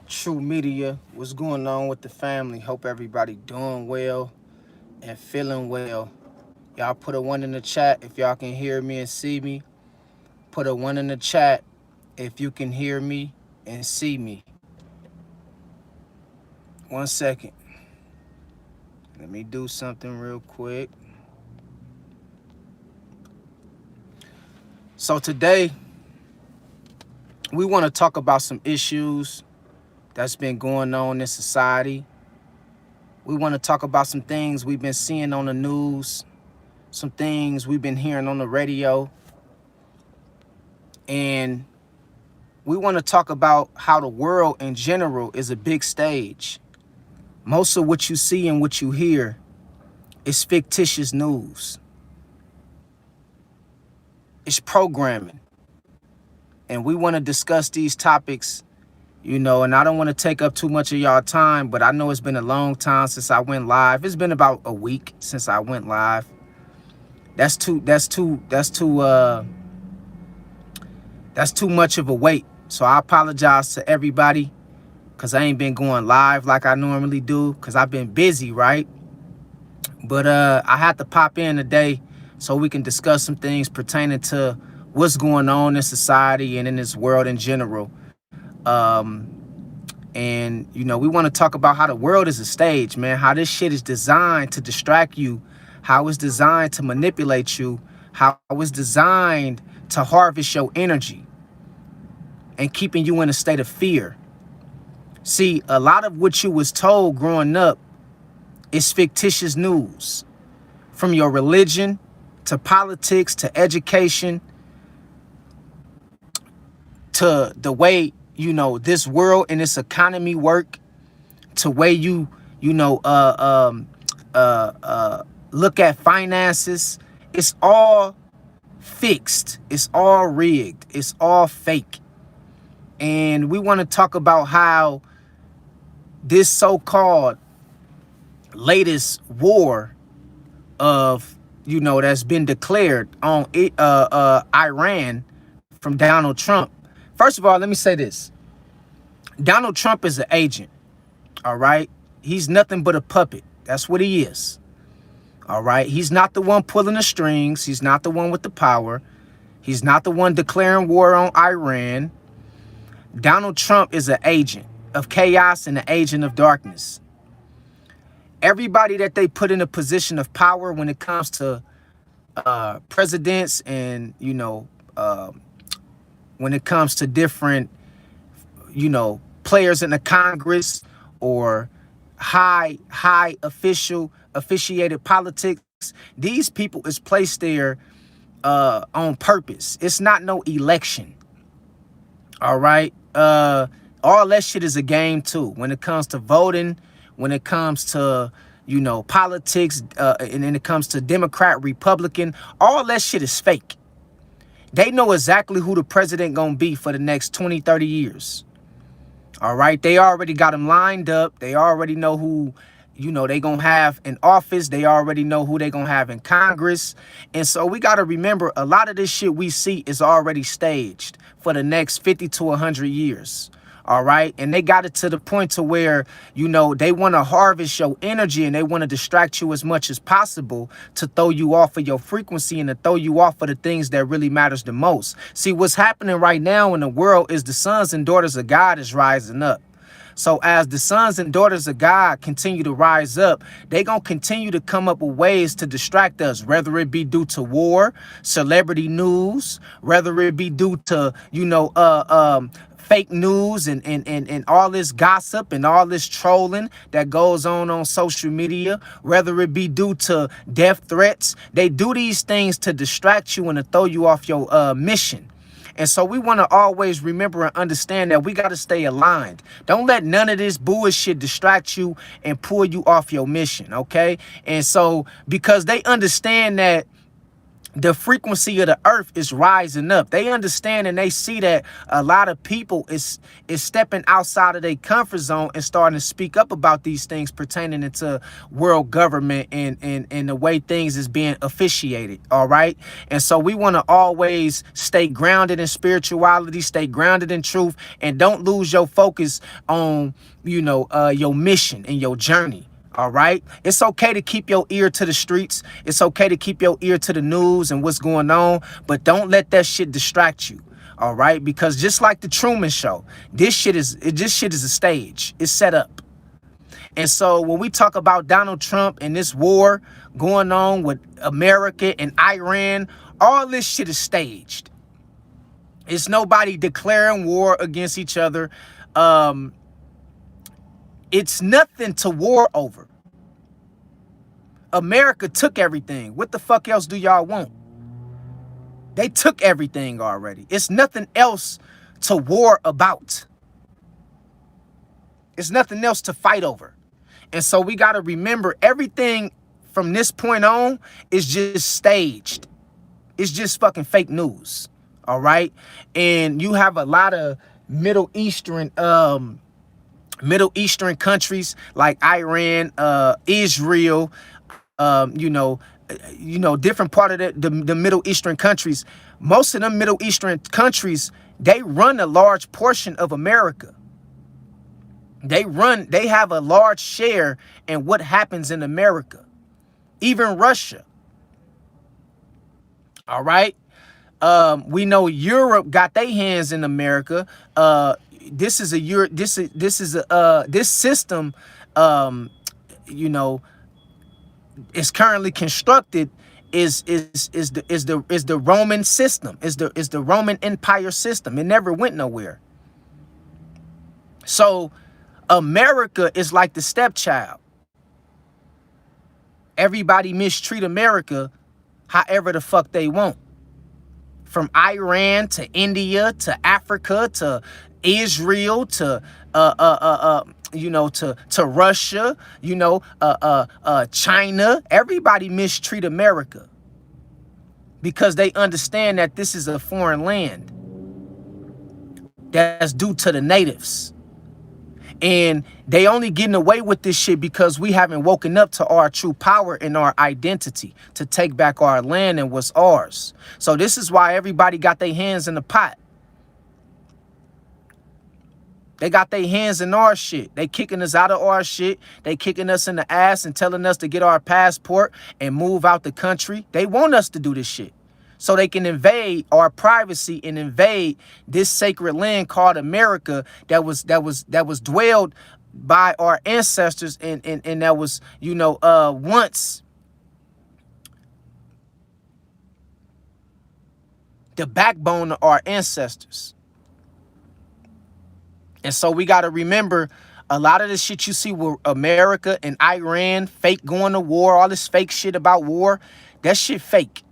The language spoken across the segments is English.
True Media. What's going on with the family? Hope everybody doing well and feeling well. Y'all put a one in the chat if y'all can hear me and see me. Put a one in the chat if you can hear me and see me. 1 second. Let me do something real quick. So today, we want to talk about some issues that's been going on in society. We want to talk about some things we've been seeing on the news, some things we've been hearing on the radio, and we want to talk about how the world in general is a big stage. Most of what you see and what you hear is fictitious news. It's programming. And we want to discuss these topics, and I don't want to take up too much of y'all time, but I know it's been a long time since I went live. It's been about a week since I went live. That's too much of a wait. So I apologize to everybody because I ain't been going live like I normally do because I've been busy, right? But I had to pop in today so we can discuss some things pertaining to what's going on in society and in this world in general. And we want to talk about how the world is a stage, man, how this shit is designed to distract you, how it's designed to manipulate you, how it's designed to harvest your energy and keeping you in a state of fear. See, a lot of what you was told growing up is fictitious news, from your religion to politics to education to the way, this world and this economy work, to way look at finances. It's all fixed. It's all rigged. It's all fake. And we want to talk about how this so-called latest war of, that's been declared on Iran from Donald Trump. First of all, let me say this. Donald Trump is an agent, all right? He's nothing but a puppet. That's what he is, all right? He's not the one pulling the strings. He's not the one with the power. He's not the one declaring war on Iran. Donald Trump is an agent of chaos and an agent of darkness. Everybody that they put in a position of power when it comes to presidents and, when it comes to different, players in the Congress or high officiated politics, these people is placed there on purpose. It's not no election. All right. All that shit is a game too. When it comes to voting, when it comes to, politics, and then it comes to Democrat, Republican, all that shit is fake. They know exactly who the president gonna be for the next 20, 30 years. All right. They already got them lined up. They already know who, they gonna have in office. They already know who they gonna have in Congress. And so we got to remember, a lot of this shit we see is already staged for the next 50 to 100 years. All right. And they got it to the point to where, they want to harvest your energy and they want to distract you as much as possible to throw you off of your frequency and to throw you off of the things that really matters the most. See, what's happening right now in the world is the sons and daughters of God is rising up. So as the sons and daughters of God continue to rise up, they going to continue to come up with ways to distract us, whether it be due to war, celebrity news, whether it be due to, fake news and all this gossip and all this trolling that goes on social media, whether it be due to death threats. They do these things to distract you and to throw you off your mission. And so we want to always remember and understand that we got to stay aligned. Don't let none of this bullshit distract you and pull you off your mission, okay? And so because they understand that the frequency of the earth is rising up. They understand and they see that a lot of people is stepping outside of their comfort zone and starting to speak up about these things pertaining into world government and the way things is being officiated. All right. And so we want to always stay grounded in spirituality, stay grounded in truth, and don't lose your focus on, your mission and your journey. All right. It's okay to keep your ear to the streets. It's okay to keep your ear to the news and what's going on, but don't let that shit distract you. All right. Because just like the Truman Show, this shit is a stage. It's set up. And so when we talk about Donald Trump and this war going on with America and Iran, all this shit is staged. It's nobody declaring war against each other. It's nothing to war over. America took everything. What the fuck else do y'all want? They took everything already. It's nothing else to war about. It's nothing else to fight over. And so we got to remember everything from this point on is just staged. It's just fucking fake news. All right. And you have a lot of Middle Eastern countries like Iran, Israel, different part of the Middle Eastern countries. Most of them Middle Eastern countries, they run a large portion of America. They have a large share in what happens in America. Even Russia. All right. We know Europe got their hands in America. This system, is currently constructed is the Roman system, is the Roman Empire system. It never went nowhere. So America is like the stepchild. Everybody mistreat America however the fuck they want. From Iran to India to Africa to Israel to to Russia, China. Everybody mistreat America because they understand that this is a foreign land that's due to the natives. And they only getting away with this shit because we haven't woken up to our true power and our identity to take back our land and what's ours. So this is why everybody got their hands in the pot. They got their hands in our shit. They kicking us out of our shit. They kicking us in the ass and telling us to get our passport and move out the country. They want us to do this shit so they can invade our privacy and invade this sacred land called America that was dwelled by our ancestors and that was, once the backbone of our ancestors. And so we got to remember a lot of the shit you see with America and Iran, fake going to war, all this fake shit about war, that shit fake.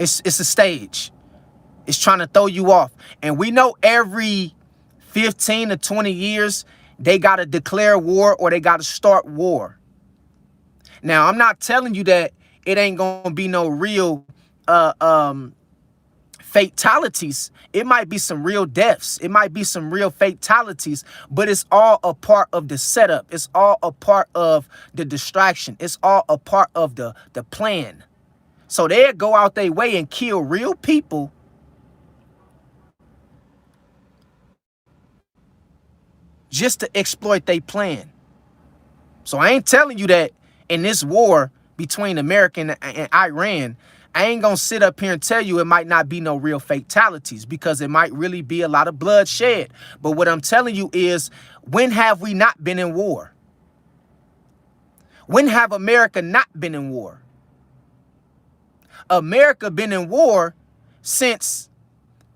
It's a stage. It's trying to throw you off. And we know every 15 to 20 years, they got to declare war or they got to start war. Now, I'm not telling you that it ain't going to be no real fatalities. It might be some real deaths. It might be some real fatalities, but it's all a part of the setup. It's all a part of the distraction. It's all a part of the plan. So they'll go out their way and kill real people just to exploit their plan. So I ain't telling you that in this war between America and Iran, I ain't gonna sit up here and tell you it might not be no real fatalities because it might really be a lot of bloodshed. But what I'm telling you is, when have we not been in war? When have America not been in war? America been in war since,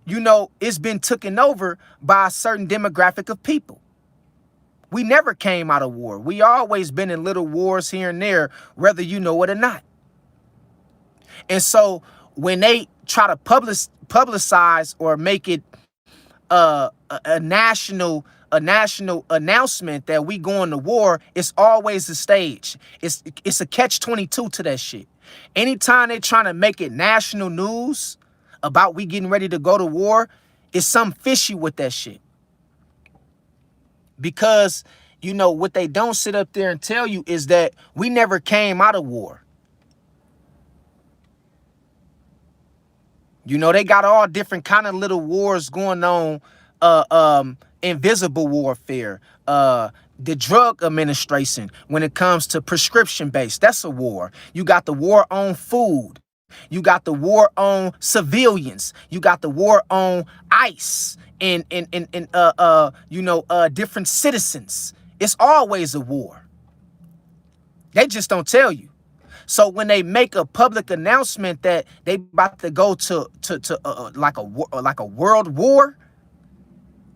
it's been taken over by a certain demographic of people. We never came out of war. We always been in little wars here and there, whether you know it or not. And so when they try to publicize or make it a national announcement that we going to war, it's always a stage. It's a catch-22 to that shit. Anytime they trying to make it national news about we getting ready to go to war, it's something fishy with that shit. Because, you know, what they don't sit up there and tell you is that we never came out of war. You know, they got all different kind of little wars going on, invisible warfare, the drug administration when it comes to prescription based, that's a war. You got the war on food. You got the war on civilians. You got the war on ICE and different citizens. It's always a war. They just don't tell you. So when they make a public announcement that they about to go to like a world war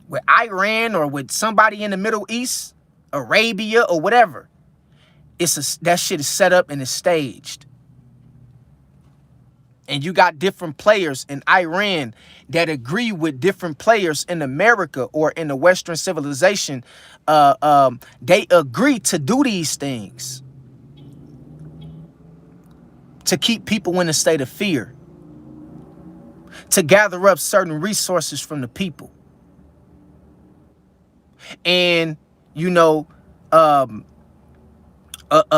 with Iran or with somebody in the Middle East, Arabia or whatever, that shit is set up and is staged. And you got different players in Iran that agree with different players in America or in the Western civilization. They agree to do these things to keep people in a state of fear, to gather up certain resources from the people. And, you know, a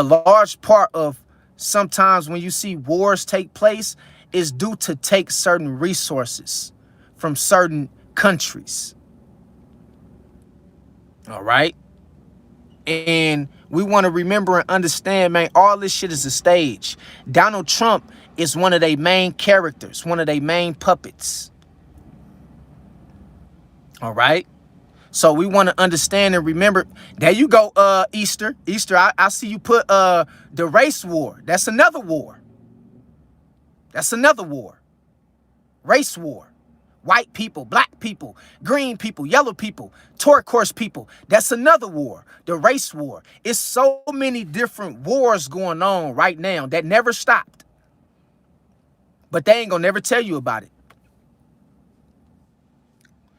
large part of sometimes when you see wars take place is due to take certain resources from certain countries. All right. And we want to remember and understand, man, all this shit is a stage. Donald Trump is one of their main characters, one of their main puppets. All right. So we want to understand and remember. There you go, Easter. I see you put the race war. That's another war. That's another war. Race war. White people, black people, green people, yellow people, turquoise people. That's another war, the race war. It's so many different wars going on right now that never stopped. But they ain't gonna never tell you about it.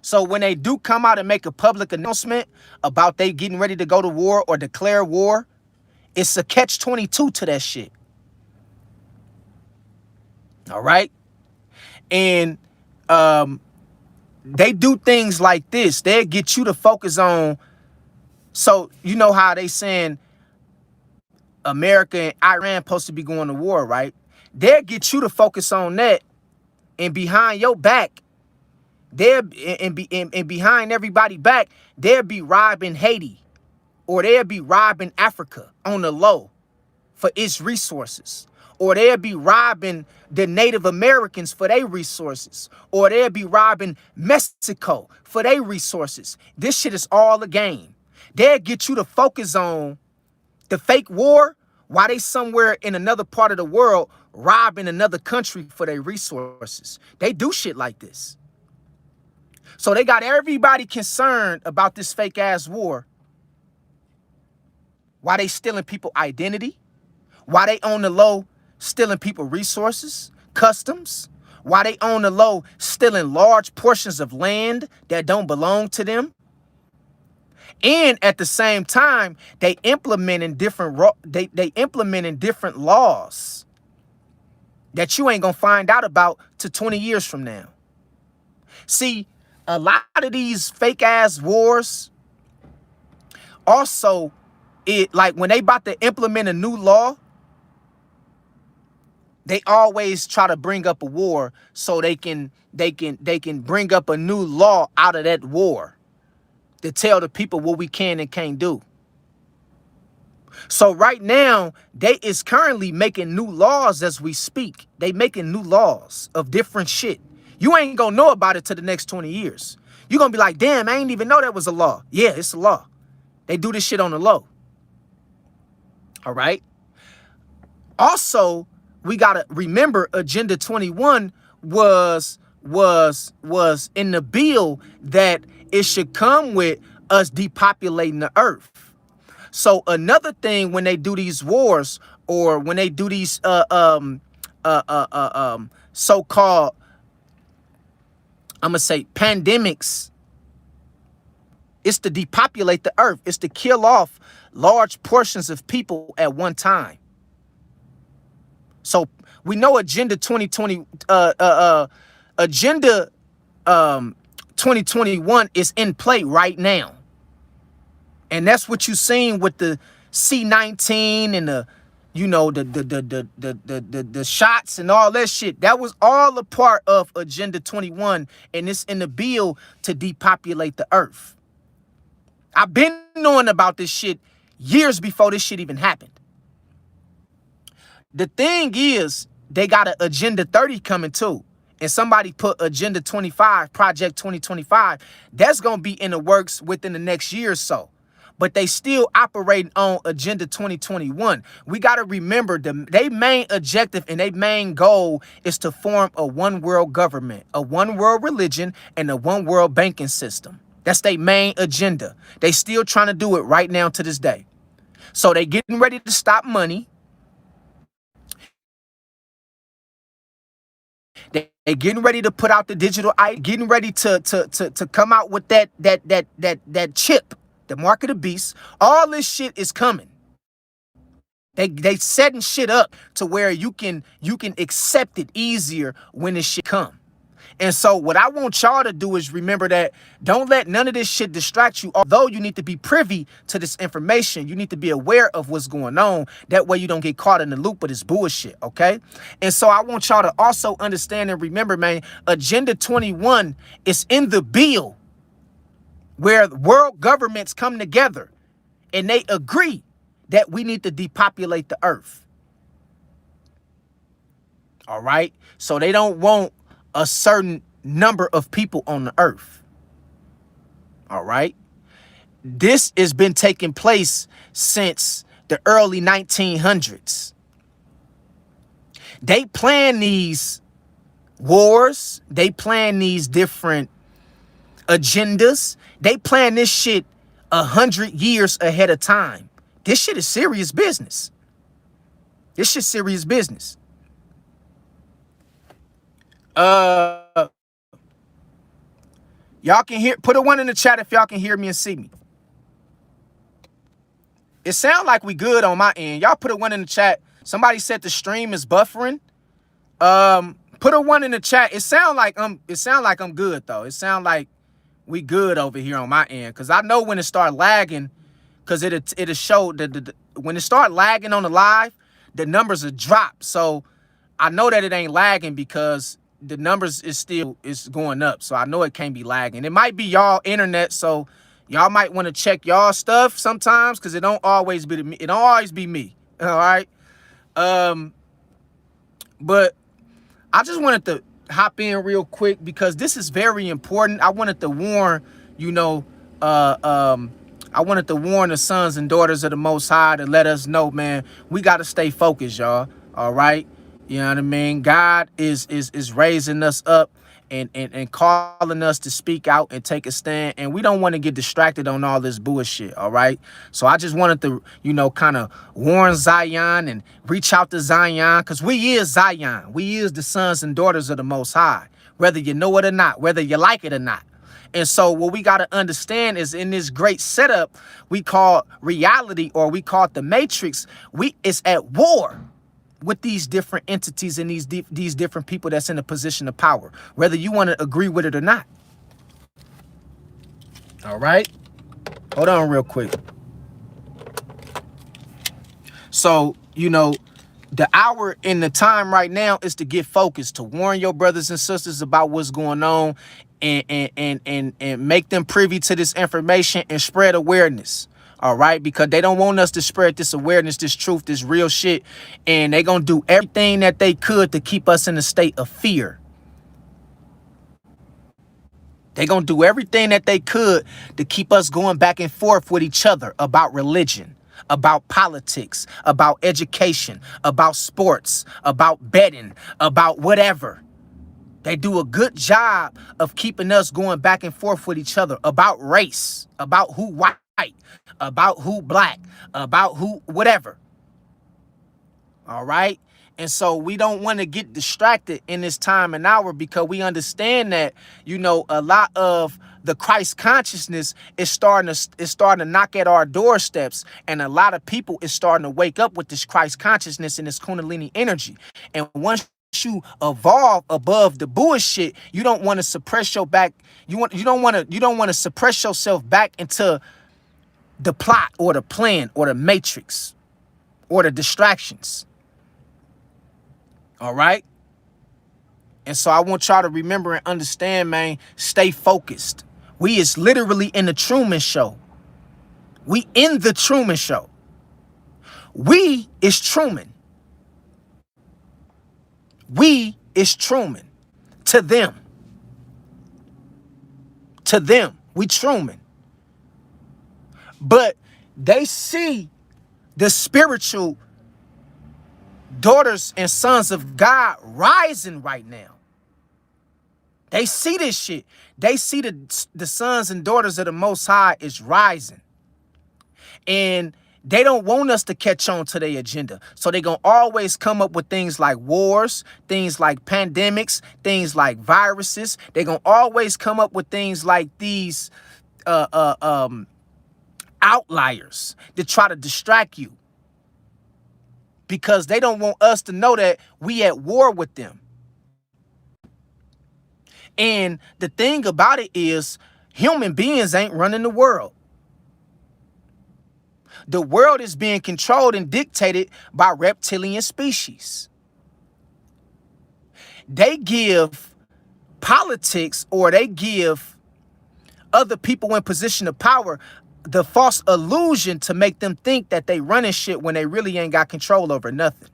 So when they do come out and make a public announcement about they getting ready to go to war or declare war, it's a catch-22 to that shit. All right? And they do things like this. They get you to focus on. So you know how they saying America and Iran supposed to be going to war, right? They'll get you to focus on that, and behind your back, and behind everybody back, they'll be robbing Haiti, or they'll be robbing Africa on the low for its resources. Or they'll be robbing the Native Americans for their resources. Or they'll be robbing Mexico for their resources. This shit is all a game. They'll get you to focus on the fake war while they somewhere in another part of the world robbing another country for their resources. They do shit like this. So they got everybody concerned about this fake ass war. Why they stealing people identity? Why they on the low stealing people resources, customs? Why they on the low stealing large portions of land that don't belong to them? And at the same time, they implementing different different laws that you ain't gonna find out about till 20 years from now. See, a lot of these fake ass wars also, like when they about to implement a new law, they always try to bring up a war so they can bring up a new law out of that war to tell the people what we can and can't do. So right now, they is currently making new laws as we speak. They making new laws of different shit. You ain't gonna know about it till the next 20 years. You're gonna be like, damn, I ain't even know that was a law. Yeah, it's a law. They do this shit on the low. All right. Also, we gotta remember Agenda 21 was in the bill that it should come with us depopulating the earth. So another thing when they do these wars or when they do these so-called, I'm gonna say pandemics, it's to depopulate the earth. It's to kill off large portions of people at one time. So we know Agenda 2020, Agenda 2021 is in play right now. And that's what you're seeing with the C-19 and the, you know, the shots and all that shit. That was all a part of Agenda 21, and it's in the bill to depopulate the earth. I've been knowing about this shit years before this shit even happened. The thing is, they got an Agenda 30 coming too. And somebody put Agenda 25, Project 2025. That's going to be in the works within the next year or so. But they still operating on Agenda 2021. We got to remember their main objective and their main goal is to form a one world government, a one world religion, and a one world banking system. That's their main agenda. They still trying to do it right now to this day. So they getting ready to stop money. They getting ready to put out the digital ID, getting ready to come out with that chip, the mark of the beast. All this shit is coming. They setting shit up to where you can accept it easier when this shit come. And so what I want y'all to do is remember that don't let none of this shit distract you. Although you need to be privy to this information, you need to be aware of what's going on. That way you don't get caught in the loop of this bullshit, okay? And so I want y'all to also understand and remember, man, Agenda 21 is in the bill where world governments come together and they agree that we need to depopulate the earth. All right? So they don't want a certain number of people on the earth. All right. This has been taking place since the early 1900s. They plan these wars. They plan these different agendas. They plan this shit 100 years ahead of time. This shit is serious business. This shit serious business. Y'all can hear, put a 1 in the chat if y'all can hear me and see me. It sounds like we good on my end. Y'all put a 1 in the chat. Somebody said the stream is buffering. Put a 1 in the chat. It sound like I'm good though. It sound like we good over here on my end. Cause I know when it start lagging, cause it'll show when it start lagging on the live, the numbers will drop. So I know that it ain't lagging because the numbers is going up. So I know it can't be lagging. It might be y'all internet. So y'all might want to check y'all stuff sometimes because it don't always be me. It don't always be me. All right. But I just wanted to hop in real quick because this is very important. I wanted to warn, you know, I wanted to warn the sons and daughters of the Most High to let us know, man, we got to stay focused, y'all. All right. You know what I mean? God is raising us up and calling us to speak out and take a stand. And we don't want to get distracted on all this bullshit, all right? So I just wanted to, you know, kind of warn Zion and reach out to Zion because we is Zion. We is the sons and daughters of the Most High, whether you know it or not, whether you like it or not. And so what we got to understand is in this great setup we call reality, or we call it the Matrix, it's at war with these different entities and these different people that's in a position of power, whether you want to agree with it or not. All right. Hold on real quick. So, you know, the hour and the time right now is to get focused, to warn your brothers and sisters about what's going on and make them privy to this information and spread awareness. All right, because they don't want us to spread this awareness, this truth, this real shit. And they're going to do everything that they could to keep us in a state of fear. They're going to do everything that they could to keep us going back and forth with each other about religion, about politics, about education, about sports, about betting, about whatever. They do a good job of keeping us going back and forth with each other about race, about who white, about who black, about who whatever. All right. And so we don't want to get distracted in this time and hour because we understand that, you know, a lot of the Christ consciousness is starting to knock at our doorsteps, and a lot of people is starting to wake up with this Christ consciousness and this Kundalini energy. And once you evolve above the bullshit, you don't want to suppress your back. You don't want to suppress yourself back into the plot or the plan or the matrix or the distractions. All right. And so I want y'all to remember and understand, man, stay focused. We is literally in the Truman Show. We in the Truman Show. We is Truman. We is Truman. To them. To them. We Truman. But they see the spiritual daughters and sons of God rising right now. They see this shit. They see the sons and daughters of the Most High is rising. And they don't want us to catch on to their agenda. So they're going to always come up with things like wars, things like pandemics, things like viruses. They're going to always come up with things like these outliers to try to distract you. Because they don't want us to know that we at war with them. And the thing about it is, human beings ain't running the world. The world is being controlled and dictated by reptilian species. They give politics, or they give other people in position of power the false illusion to make them think that they running shit when they really ain't got control over nothing.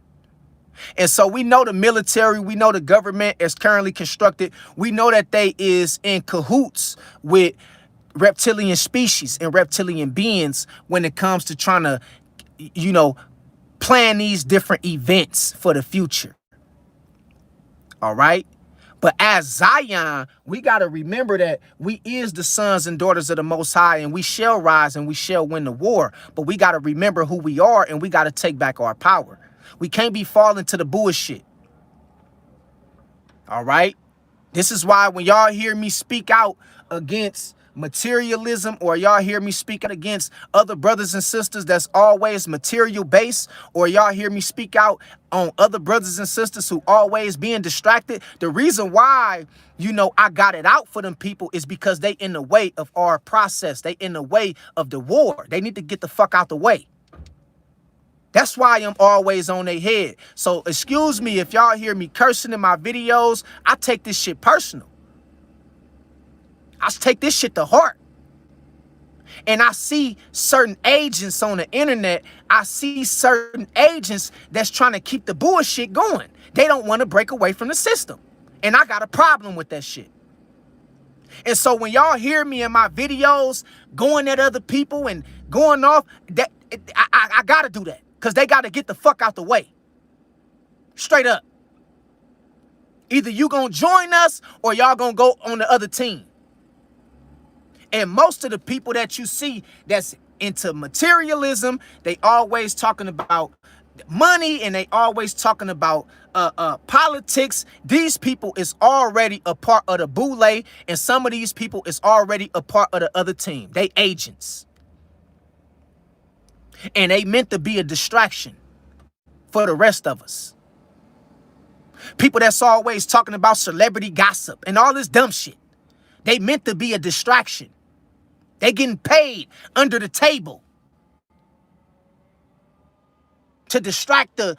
And so we know the military, we know the government is currently constructed. We know that they is in cahoots with reptilian species and reptilian beings when it comes to trying to, you know, plan these different events for the future. All right. But as Zion, we got to remember that we is the sons and daughters of the Most High, and we shall rise and we shall win the war. But we got to remember who we are, and we got to take back our power. We can't be falling to the bullshit. All right. This is why when y'all hear me speak out against materialism, or y'all hear me speak out against other brothers and sisters that's always material based, or y'all hear me speak out on other brothers and sisters who always being distracted, the reason why, you know, I got it out for them people is because they in the way of our process. They in the way of the war. They need to get the fuck out the way. That's why I'm always on their head. So excuse me if y'all hear me cursing in my videos. I take this shit personal. I take this shit to heart. And I see certain agents on the internet. I see certain agents that's trying to keep the bullshit going. They don't want to break away from the system. And I got a problem with that shit. And so when y'all hear me in my videos going at other people and going off, that I got to do that. Because they got to get the fuck out the way. Straight up. Either you going to join us or y'all going to go on the other team. And most of the people that you see that's into materialism, they always talking about money, and they always talking about politics. These people is already a part of the boule, and some of these people is already a part of the other team. They agents. And they meant to be a distraction for the rest of us. People that's always talking about celebrity gossip and all this dumb shit. They meant to be a distraction. They getting paid under the table to distract to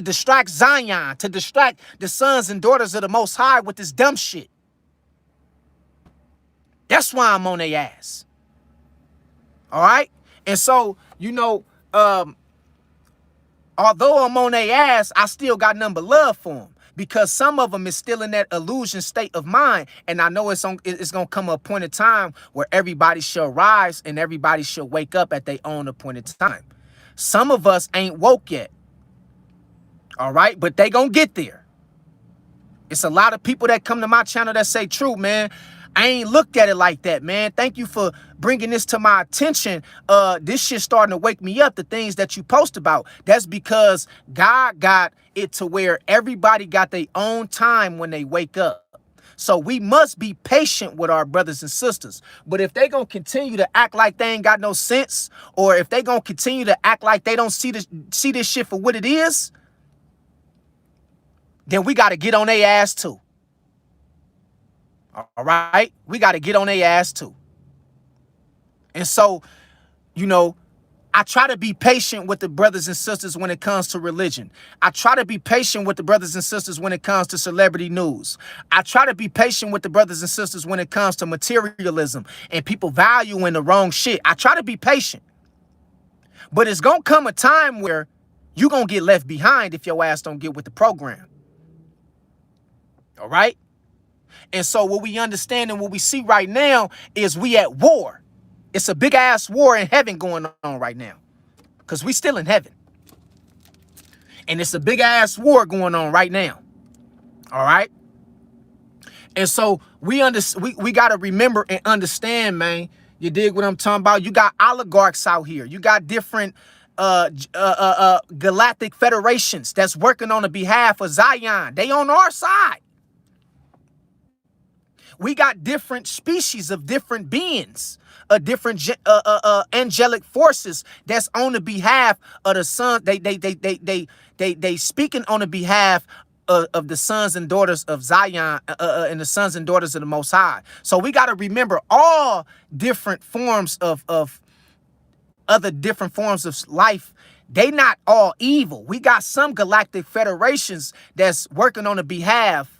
distract Zion, to distract the sons and daughters of the Most High with this dumb shit. That's why I'm on their ass. All right? And so, you know, although I'm on their ass, I still got nothing but love for them. Because some of them is still in that illusion state of mind. And I know it's going to come a point in time where everybody shall rise and everybody shall wake up at their own appointed time. Some of us ain't woke yet. All right. But they going to get there. It's a lot of people that come to my channel that say, true, man, I ain't looked at it like that, man. Thank you for bringing this to my attention. This shit starting to wake me up, the things that you post about. That's because God got it to where everybody got their own time when they wake up. So we must be patient with our brothers and sisters. But if they gonna continue to act like they ain't got no sense, or if they gonna continue to act like they don't see this shit for what it is, then we gotta get on their ass too. All right? We gotta get on their ass too. And so, you know, I try to be patient with the brothers and sisters when it comes to religion. I try to be patient with the brothers and sisters when it comes to celebrity news. I try to be patient with the brothers and sisters when it comes to materialism and people valuing the wrong shit. I try to be patient. But it's going to come a time where you're going to get left behind if your ass don't get with the program. All right? And so what we understand and what we see right now is we at war. It's a big ass war in heaven going on right now, because we still in heaven. And it's a big ass war going on right now. All right. And so we got to remember and understand, man. You dig what I'm talking about? You got oligarchs out here. You got different galactic federations that's working on the behalf of Zion. They on our side. We got different species of different beings, different angelic forces that's on the behalf of the son. They speaking on the behalf of the sons and daughters of Zion and the sons and daughters of the Most High. So we got to remember all different forms of other different forms of life. They not all evil. We got some galactic federations that's working on the behalf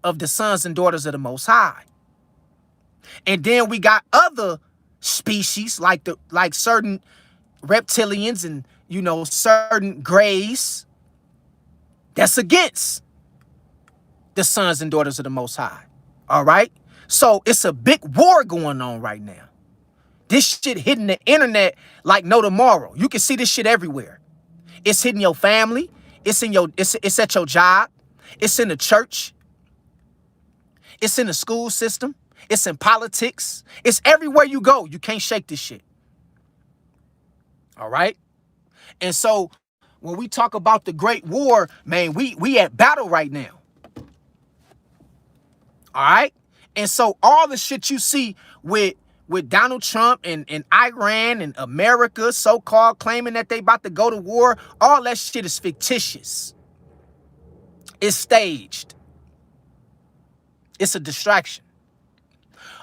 of the sons and daughters of the Most High. And then we got other species like certain reptilians and, you know, certain grays that's against the sons and daughters of the Most High. All right? So it's a big war going on right now. This shit hitting the internet like no tomorrow. You can see this shit everywhere. It's hitting your family. It's at your job. It's in the church. It's in the school system. It's in politics. It's everywhere you go. You can't shake this shit. All right? And so when we talk about the Great War, man, we at battle right now. All right? And so all the shit you see with Donald Trump and Iran and America so-called claiming that they about to go to war, all that shit is fictitious. It's staged. It's a distraction.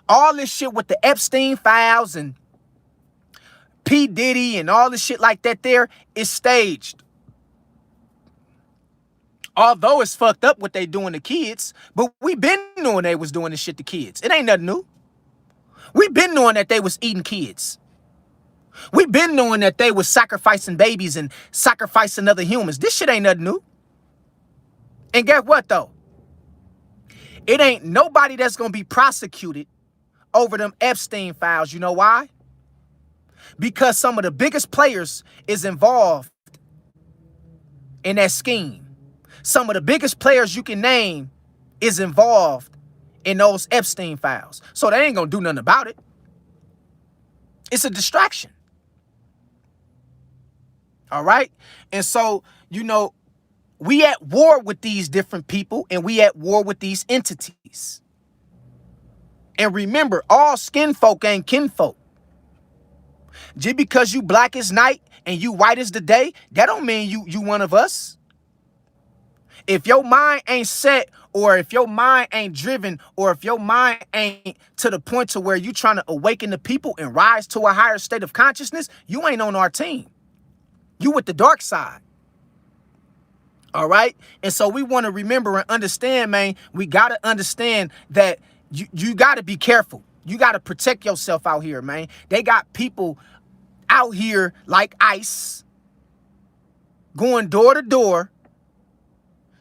All this shit with the Epstein files and P. Diddy and all this shit like that there is staged. Although it's fucked up what they doing to kids, but we been knowing they was doing this shit to kids. It ain't nothing new. We been knowing that they was eating kids. We been knowing that they was sacrificing babies and sacrificing other humans. This shit ain't nothing new. And guess what though? It ain't nobody that's going to be prosecuted over them Epstein files. You know why? Because some of the biggest players is involved in that scheme. Some of the biggest players you can name is involved in those Epstein files. So they ain't going to do nothing about it. It's a distraction. All right? And so, you know, we at war with these different people and we at war with these entities. And remember, all skin folk ain't kinfolk. Just because you black as night and you white as the day, that don't mean you one of us. If your mind ain't set, or if your mind ain't driven, or if your mind ain't to the point to where you trying to awaken the people and rise to a higher state of consciousness, you ain't on our team. You with the dark side. All right. And so we want to remember and understand, man, we got to understand that you got to be careful. You got to protect yourself out here, man. They got people out here like ICE going door to door,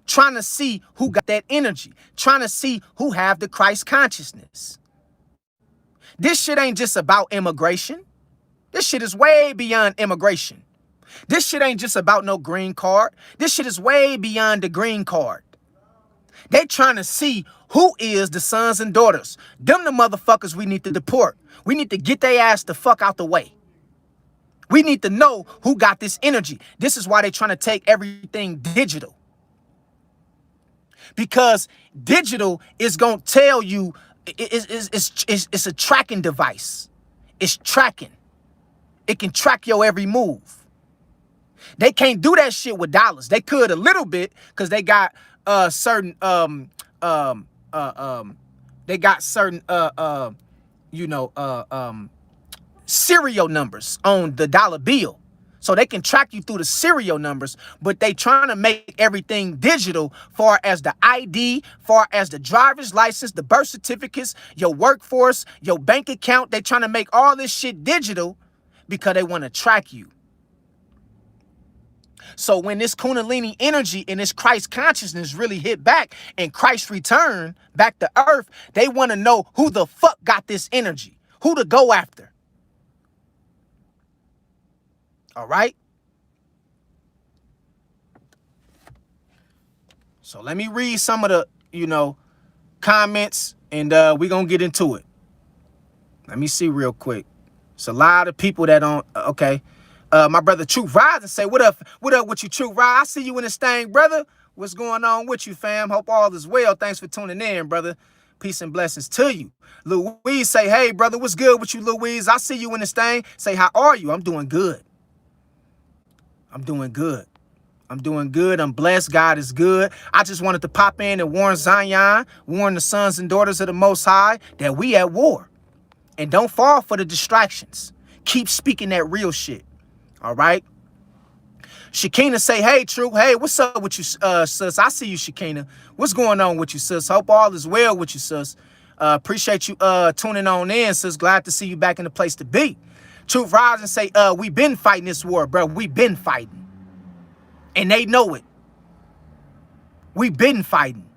trying to see who got that energy, trying to see who have the Christ consciousness. This shit ain't just about immigration. This shit is way beyond immigration. This shit ain't just about no green card. This shit is way beyond the green card. They trying to see who is the sons and daughters. Them the motherfuckers we need to deport. We need to get their ass the fuck out the way. We need to know who got this energy. This is why they trying to take everything digital. because digital is going to tell you it's a tracking device. It's tracking. It can track your every move. They can't do that shit with dollars. They could a little bit because they got certain they got certain serial numbers on the dollar bill. So they can track you through the serial numbers, but they trying to make everything digital, far as the ID, far as the driver's license, the birth certificates, your workforce, your bank account. They trying to make all this shit digital because they want to track you. So when this Kundalini energy and this Christ consciousness really hit back and Christ return back to earth, they want to know who the fuck got this energy, who to go after. All right. So let me read some of the, comments and we're going to get into it. Let me see real quick. It's a lot of people that don't. Okay. My brother Truth Rising say, what up with you, Truth Rise? I see you in this thing, brother. What's going on with you, fam? Hope all is well. Thanks for tuning in, brother. Peace and blessings to you. Louise say, hey, brother, what's good with you, Louise? I see you in this thing. Say, how are you? I'm doing good. I'm doing good. I'm doing good. I'm blessed. God is good. I just wanted to pop in and warn Zion, warn the sons and daughters of the Most High that we at war. And don't fall for the distractions. Keep speaking that real shit. All right. Shakina say, hey, True. Hey, what's up with you, sis? I see you, Shakina. What's going on with you, sis? Hope all is well with you, sis. Appreciate you tuning on in, sis. Glad to see you back in the place to be. Truth Rising say, we been fighting this war, bro. We been fighting. And they know it. We been fighting.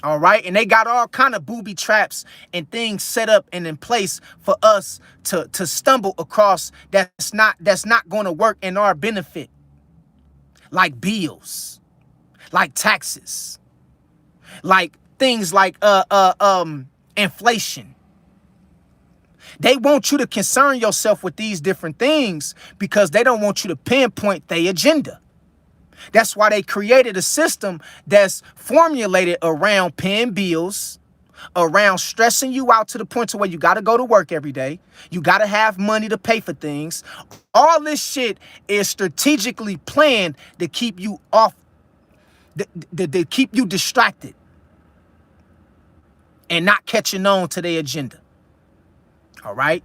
All right. And they got all kind of booby traps and things set up and in place for us to stumble across that's not going to work in our benefit. Like bills, like taxes, like things like inflation. They want you to concern yourself with these different things because they don't want you to pinpoint their agenda. That's why they created a system that's formulated around paying bills, around stressing you out to the point to where you got to go to work every day. You got to have money to pay for things. All this shit is strategically planned to keep you off, to keep you distracted and not catching on to their agenda. All right.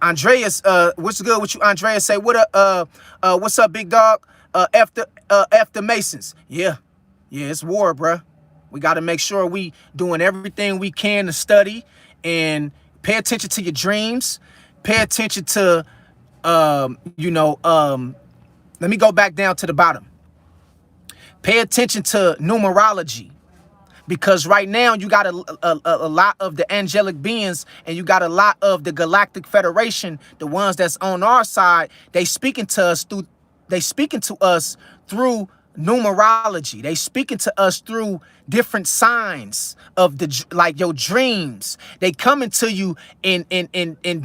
Andreas, what's good with you? Andreas say, what's up, big dog? After Masons. Yeah, it's war, bruh. We got to make sure we doing everything we can to study and pay attention to your dreams. Pay attention to, let me go back down to the bottom. Pay attention to numerology. Because right now you got a lot of the angelic beings and you got a lot of the Galactic Federation, the ones that's on our side. They speaking to us through numerology. They speaking to us through different signs of like your dreams. They coming to you in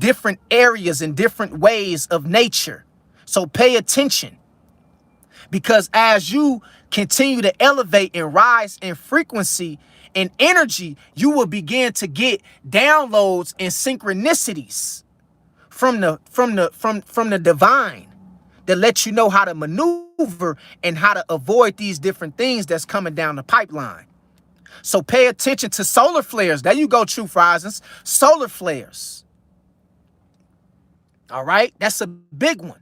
different areas, in different ways of nature. So pay attention. Because as you continue to elevate and rise in frequency and energy, you will begin to get downloads and synchronicities from the divine that lets you know how to maneuver and how to avoid these different things that's coming down the pipeline. So pay attention to solar flares. There you go, Truth Risings. Solar flares. All right, that's a big one.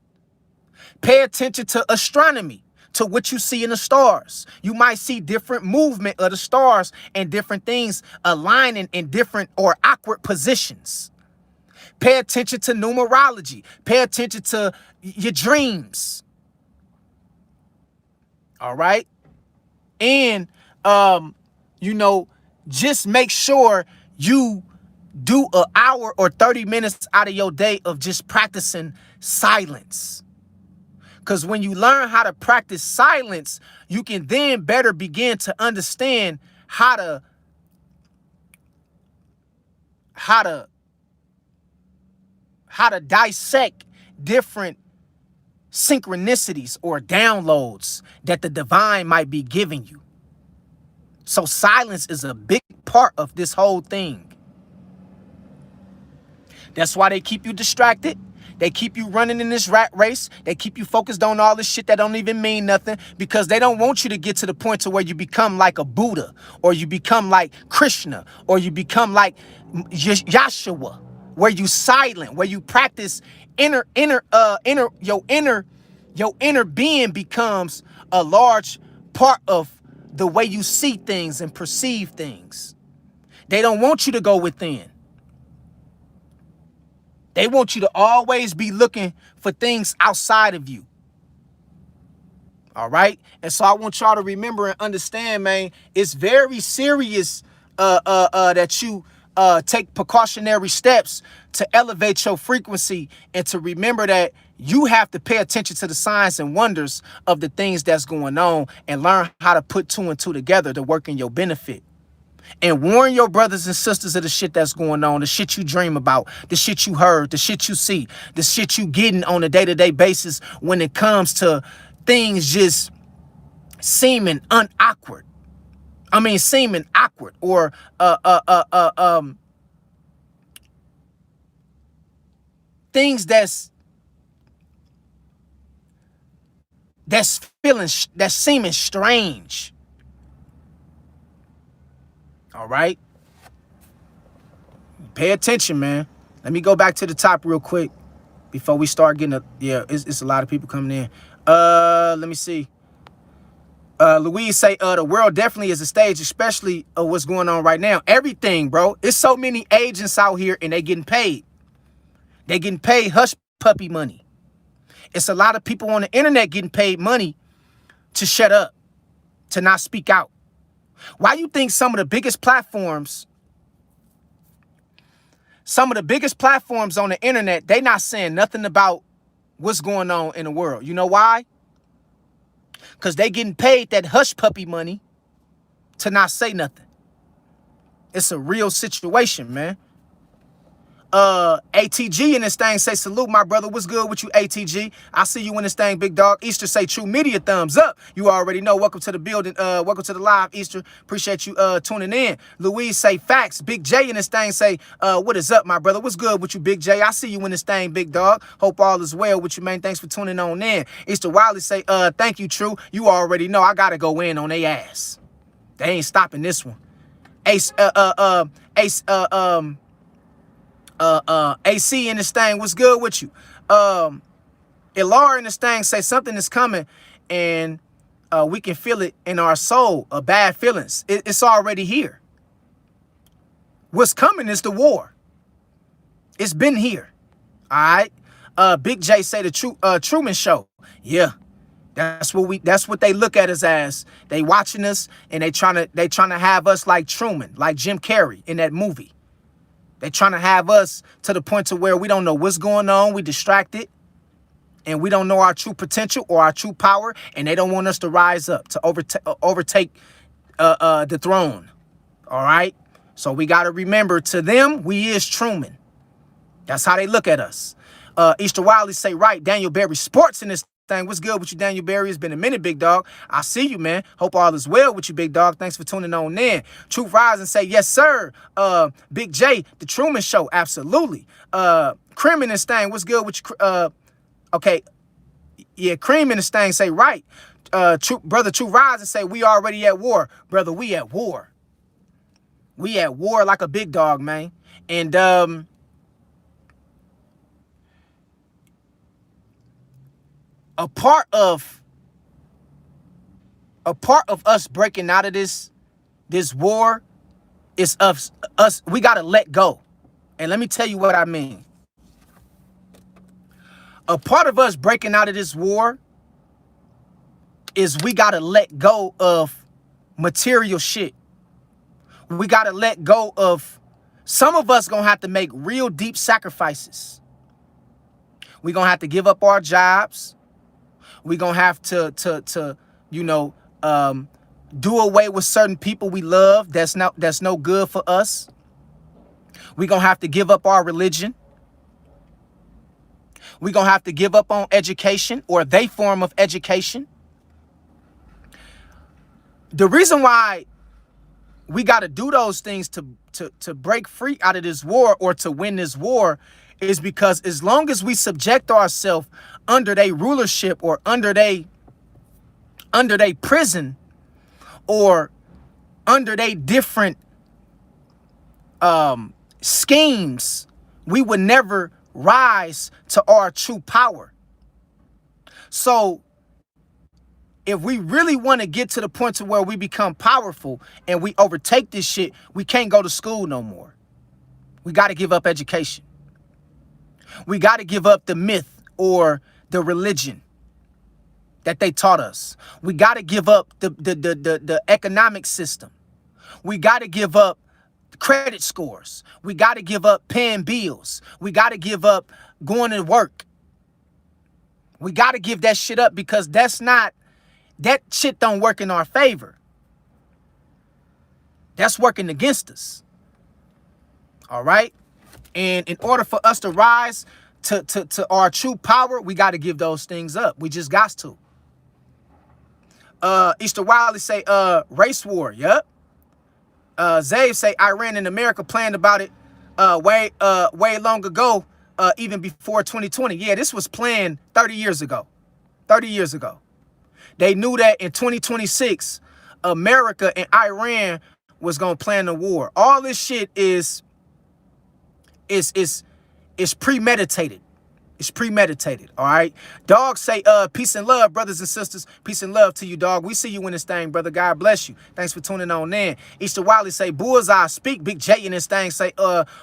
Pay attention to astronomy, to what you see in the stars. You might see different movement of the stars and different things aligning in different or awkward positions. Pay attention to numerology. Pay attention to your dreams. All right. And, just make sure you do an hour or 30 minutes out of your day of just practicing silence. Because when you learn how to practice silence, you can then better begin to understand how to dissect different synchronicities or downloads that the divine might be giving you. So silence is a big part of this whole thing. That's why they keep you distracted. They keep you running in this rat race. They keep you focused on all this shit that don't even mean nothing, because they don't want you to get to the point to where you become like a Buddha, or you become like Krishna, or you become like Yahshua, where you silent, where you practice your inner being becomes a large part of the way you see things and perceive things. They don't want you to go within. They want you to always be looking for things outside of you. All right? And so I want y'all to remember and understand, man, it's very serious that you take precautionary steps to elevate your frequency, and to remember that you have to pay attention to the signs and wonders of the things that's going on, and learn how to put two and two together to work in your benefit. And warn your brothers and sisters of the shit that's going on, the shit you dream about, the shit you heard, the shit you see, the shit you getting on a day-to-day basis when it comes to things just seeming awkward. I mean, seeming awkward, or things that's seeming strange. All right. Pay attention, man. Let me go back to the top real quick before we start getting it's a lot of people coming in. Let me see. Louise say, the world definitely is a stage, especially what's going on right now. Everything, bro. It's so many agents out here, and they getting paid. They getting paid hush puppy money. It's a lot of people on the internet getting paid money to shut up, to not speak out. Why you think some of the biggest platforms on the internet, they not saying nothing about what's going on in the world? You know why? Because they getting paid that hush puppy money to not say nothing. It's a real situation, man. ATG in this thing say, salute, my brother. What's good with you, ATG? I see you in this thing, big dog. Easter say, True Media, thumbs up. You already know. Welcome to the building. Welcome to the live, Easter. Appreciate you tuning in. Louise say, facts. Big J in this thing say, what is up, my brother? What's good with you, Big J? I see you in this thing, big dog. Hope all is well with you, man. Thanks for tuning on in. Easter Wiley say, thank you, True. You already know. I gotta go in on their ass. They ain't stopping this one. AC in this thing, what's good with you? Ilar in this thing say something is coming, and we can feel it in our soul, bad feelings. It's already here. What's coming is the war. It's been here. All right. Big J say the Truman Show. Yeah. That's what they look at us as. They watching us, and they trying to have us like Truman, like Jim Carrey in that movie. They trying to have us to the point to where we don't know what's going on. We distracted, and we don't know our true potential or our true power. And they don't want us to rise up to overtake the throne. All right. So we got to remember, to them, we is Truman. That's how they look at us. Easter Wiley say, right. Daniel Berry Sports in this thing. What's good with you, Daniel Berry? It's been a minute, big dog. I see you, man. Hope all is well with you, big dog. Thanks for tuning on in. Truth Rising say, yes, sir. Big J, the Truman Show. Absolutely. Cream in this thing. What's good with you? Okay. Yeah, Cream in this thing say, right. Brother Truth Rising say, we already at war. Brother, we at war. We at war like a big dog, man. And a part of us breaking out of this war is us. We got to let go. And let me tell you what I mean. A part of us breaking out of this war is we got to let go of material shit. We got to let go of, some of us going to have to make real deep sacrifices. We going to have to give up our jobs. We're going to have to do away with certain people we love that's no good for us. We're going to have to give up our religion. We're going to have to give up on education or they form of education. The reason why we got to do those things to break free out of this war or to win this war is because as long as we subject ourselves under their rulership or under their prison or under their different schemes, we would never rise to our true power. So if we really want to get to the point to where we become powerful and we overtake this shit, we can't go to school no more. We got to give up education. We got to give up the myth or the religion that they taught us. We got to give up the economic system. We got to give up credit scores. We got to give up paying bills. We got to give up going to work. We got to give that shit up because that shit don't work in our favor. That's working against us. All right? And in order for us to rise to our true power, we got to give those things up. We just got to. Easter Wiley say, race war. Yep. Zave say Iran and America planned about it way long ago, even before 2020. Yeah, this was planned 30 years ago. 30 years ago. They knew that in 2026, America and Iran was going to plan the war. All this shit is premeditated. It's premeditated, all right? Dog say, peace and love, brothers and sisters. Peace and love to you, dog. We see you in this thing, brother. God bless you. Thanks for tuning on in. Easter Wiley say, bullseye, speak. Big J in this thing say,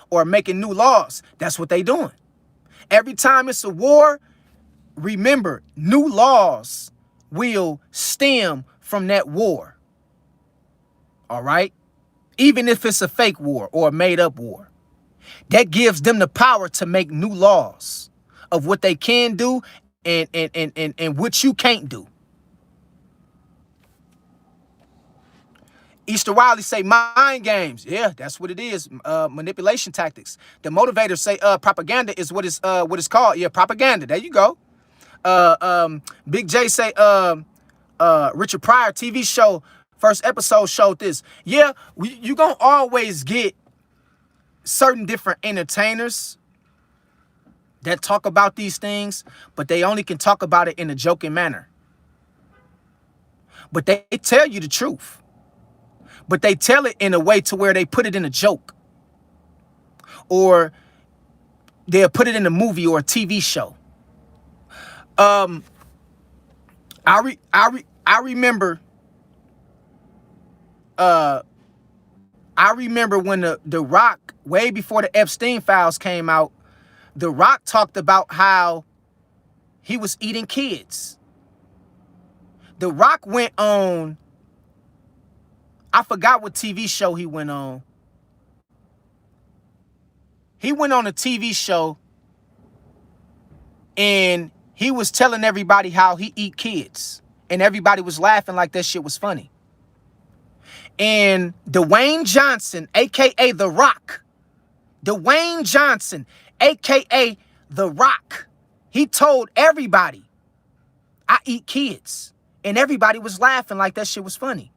or making new laws. That's what they doing. Every time it's a war, remember, new laws will stem from that war, all right? Even if it's a fake war or a made-up war. That gives them the power to make new laws of what they can do and what you can't do. Easter Wiley say mind games. Yeah, that's what it is. Manipulation tactics. The motivators say propaganda is what it's called. Yeah, propaganda. There you go. Big J say Richard Pryor TV show first episode showed this. Yeah, you gonna always get certain different entertainers that talk about these things, but they only can talk about it in a joking manner. But they tell you the truth. But they tell it in a way to where they put it in a joke. Or they'll put it in a movie or a TV show. I remember when the Rock, way before the Epstein files came out, The Rock talked about how he was eating kids. The Rock went on, I forgot what TV show he went on. He went on a TV show and he was telling everybody how he eat kids. And everybody was laughing like that shit was funny. And Dwayne Johnson, a.k.a. The Rock, Dwayne Johnson, a.k.a. The Rock, he told everybody, I eat kids. And everybody was laughing like that shit was funny.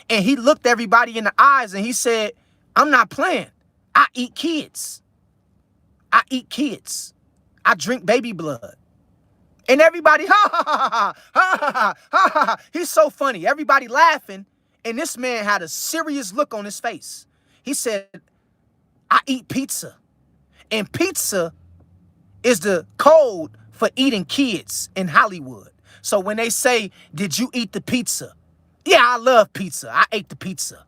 And he looked everybody in the eyes and he said, I'm not playing. I eat kids. I eat kids. I drink baby blood. And everybody, ha, ha, ha, ha, ha, ha, ha, ha, ha. He's so funny. Everybody laughing. And this man had a serious look on his face. He said, I eat pizza. And pizza is the code for eating kids in Hollywood. So when they say, did you eat the pizza? Yeah, I love pizza. I ate the pizza.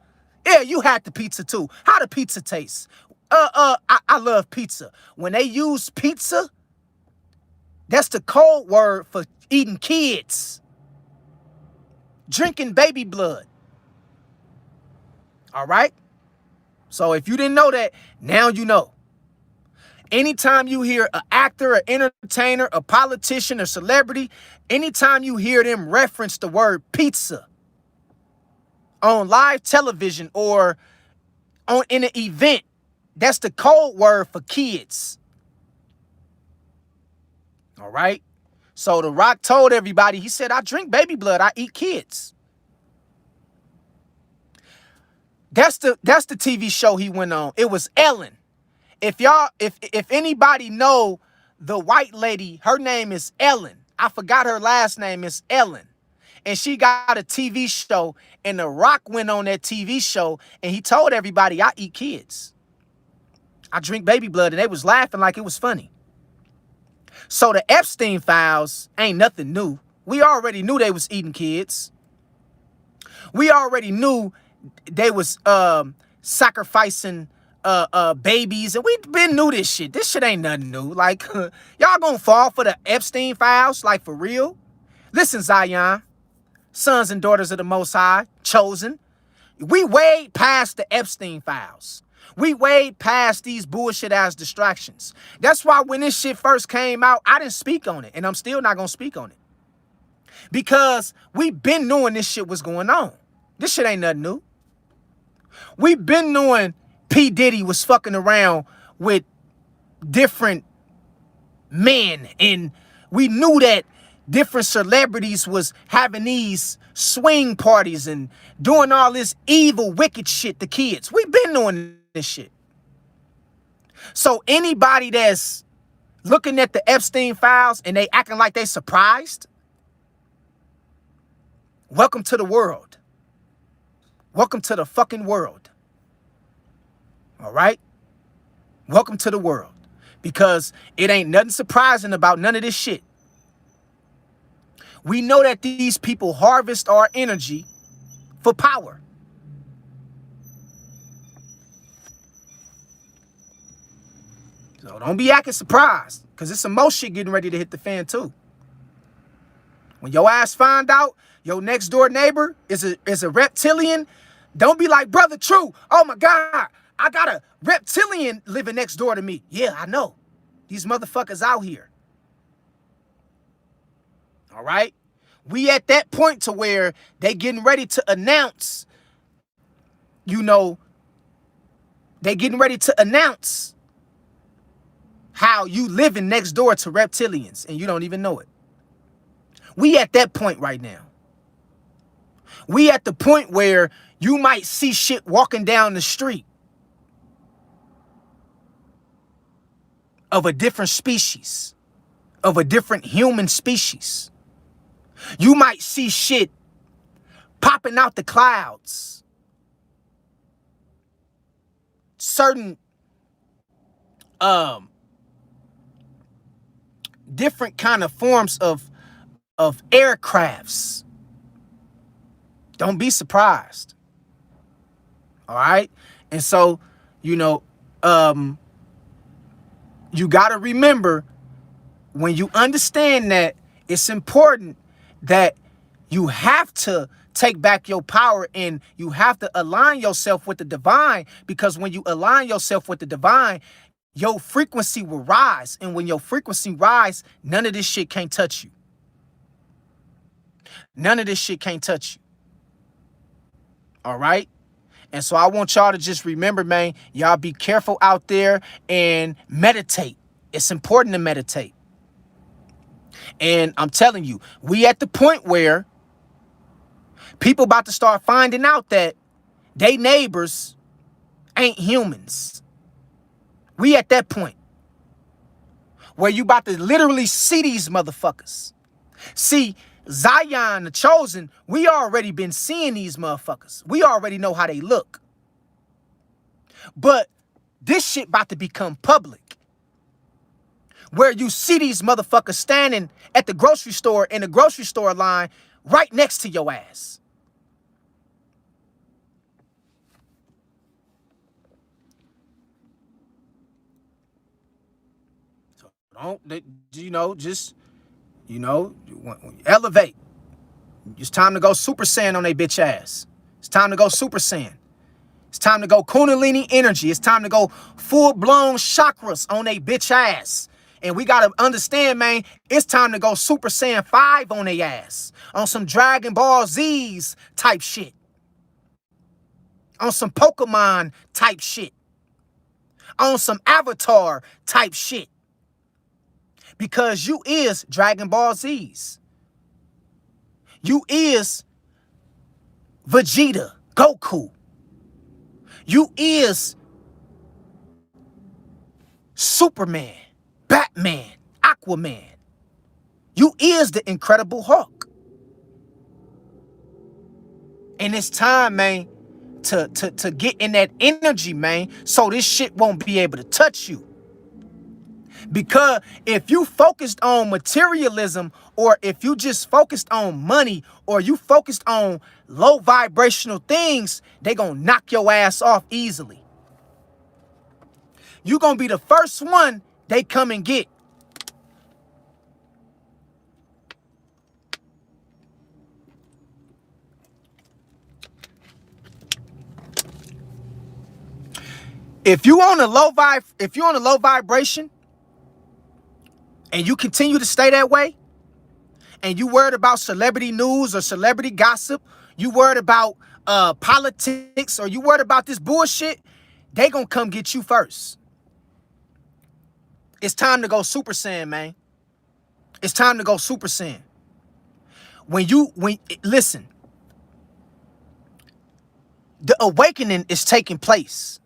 Yeah, you had the pizza too. How the pizza taste? I love pizza. When they use pizza, that's the code word for eating kids. Drinking baby blood. All right? So if you didn't know that, now you know. Anytime you hear an actor, an entertainer, a politician, a celebrity, anytime you hear them reference the word pizza on live television or in an event, that's the code word for kids. All right. So The Rock told everybody, he said, I drink baby blood, I eat kids. That's the TV show he went on. It was Ellen. If anybody know the white lady, her name is Ellen. I forgot her last name is Ellen. And she got a TV show, and The Rock went on that TV show, and he told everybody, I eat kids. I drink baby blood, and they was laughing like it was funny. So the Epstein files ain't nothing new. We already knew they was eating kids. We already knew they was sacrificing babies, and we been knew this shit. This shit ain't nothing new. Like, y'all gonna fall for the Epstein files, like, for real? Listen, Zion, sons and daughters of the Most High, chosen. We way past the Epstein files. We way past these bullshit ass distractions. That's why when this shit first came out, I didn't speak on it, and I'm still not gonna speak on it. Because we been knowing this shit was going on. This shit ain't nothing new. We been knowing P. Diddy was fucking around with different men, and we knew that different celebrities was having these swing parties and doing all this evil, wicked shit to kids. We been knowing this shit. So anybody that's looking at the Epstein files and they acting like they surprised, welcome to the world. Welcome to the fucking world. All right? Welcome to the world. Because it ain't nothing surprising about none of this shit. We know that these people harvest our energy for power. So don't be acting surprised, because there's some more shit getting ready to hit the fan too. When your ass find out your next door neighbor is a reptilian, don't be like, brother True, oh my God, I got a reptilian living next door to me. Yeah, I know. These motherfuckers out here. All right? We at that point to where they getting ready to announce, they getting ready to announce how you living next door to reptilians and you don't even know it. We at that point right now. We at the point where you might see shit walking down the street of a different species, of a different human species. You might see shit popping out the clouds. Certain different kind of forms of aircrafts. Don't be surprised. All right? And so, you got to remember, when you understand that, it's important that you have to take back your power and you have to align yourself with the divine, because when you align yourself with the divine, your frequency will rise. And when your frequency rise, none of this shit can't touch you. None of this shit can't touch you. All right? And so I want y'all to just remember, man, y'all be careful out there and meditate. It's important to meditate. And I'm telling you, we at the point where people about to start finding out that they neighbors ain't humans. We at that point where you about to literally see these motherfuckers. See, Zion, the chosen, we already been seeing these motherfuckers. We already know how they look. But this shit about to become public. Where you see these motherfuckers standing at the grocery store in the grocery store line right next to your ass. So elevate. It's time to go Super Saiyan on they bitch ass. It's time to go Super Saiyan. It's time to go Kundalini energy. It's time to go full-blown chakras on they bitch ass. And we got to understand, man, it's time to go Super Saiyan 5 on their ass. On some Dragon Ball Z's type shit. On some Pokemon type shit. On some Avatar type shit. because you is Dragon Ball Z's. You is Vegeta, Goku. You is Superman, Batman, Aquaman. You is the Incredible Hulk. And it's time, man, to get in that energy, man, so this shit won't be able to touch you. Because if you focused on materialism, or if you just focused on money, or you focused on low vibrational things, they gonna knock your ass off easily. You gonna be the first one they come and get. If you on a low vibration, and you continue to stay that way, and you worried about celebrity news or celebrity gossip, you worried about politics, or you worried about this bullshit, they gonna come get you first. It's time to go Super Saiyan, man. It's time to go Super Saiyan. Listen, the awakening is taking place.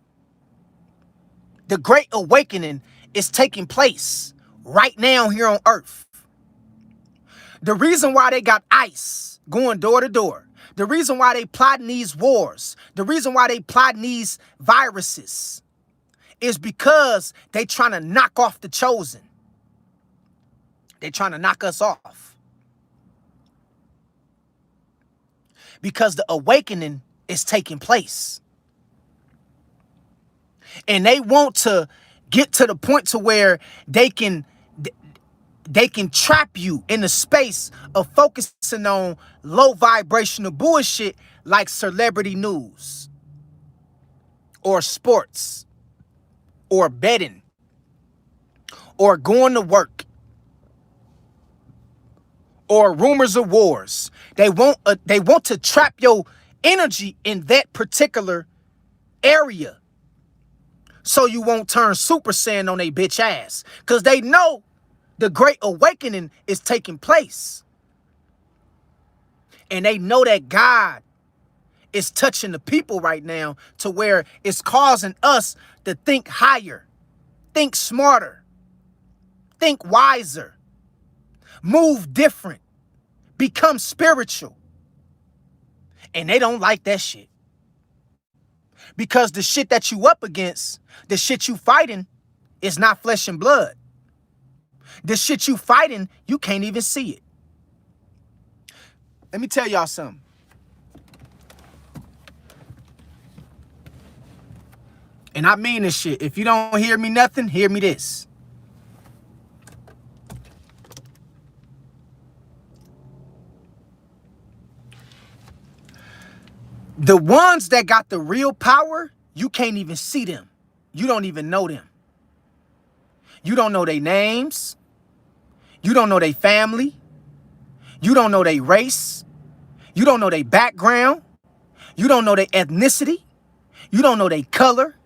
The Great Awakening is taking place right now here on Earth. The reason why they got ICE going door to door, the reason why they plotting these wars, the reason why they plotting these viruses is because they trying to knock off the chosen. They trying to knock us off. Because the awakening is taking place. And they want to get to the point to where they can trap you in the space of focusing on low vibrational bullshit like celebrity news or sports or betting or going to work or rumors of wars. They want to trap your energy in that particular area so you won't turn Super Saiyan on they bitch ass, because they know the Great Awakening is taking place. And they know that God is touching the people right now to where it's causing us to think higher, think smarter, think wiser, move different, become spiritual. And they don't like that shit. Because the shit that you up against, the shit you fighting, is not flesh and blood. The shit you fighting, you can't even see it. Let me tell y'all something. And I mean this shit. If you don't hear me nothing, hear me this. The ones that got the real power, you can't even see them. You don't even know them. You don't know their names. You don't know their family. You don't know their race. You don't know their background. You don't know their ethnicity. You don't know their color.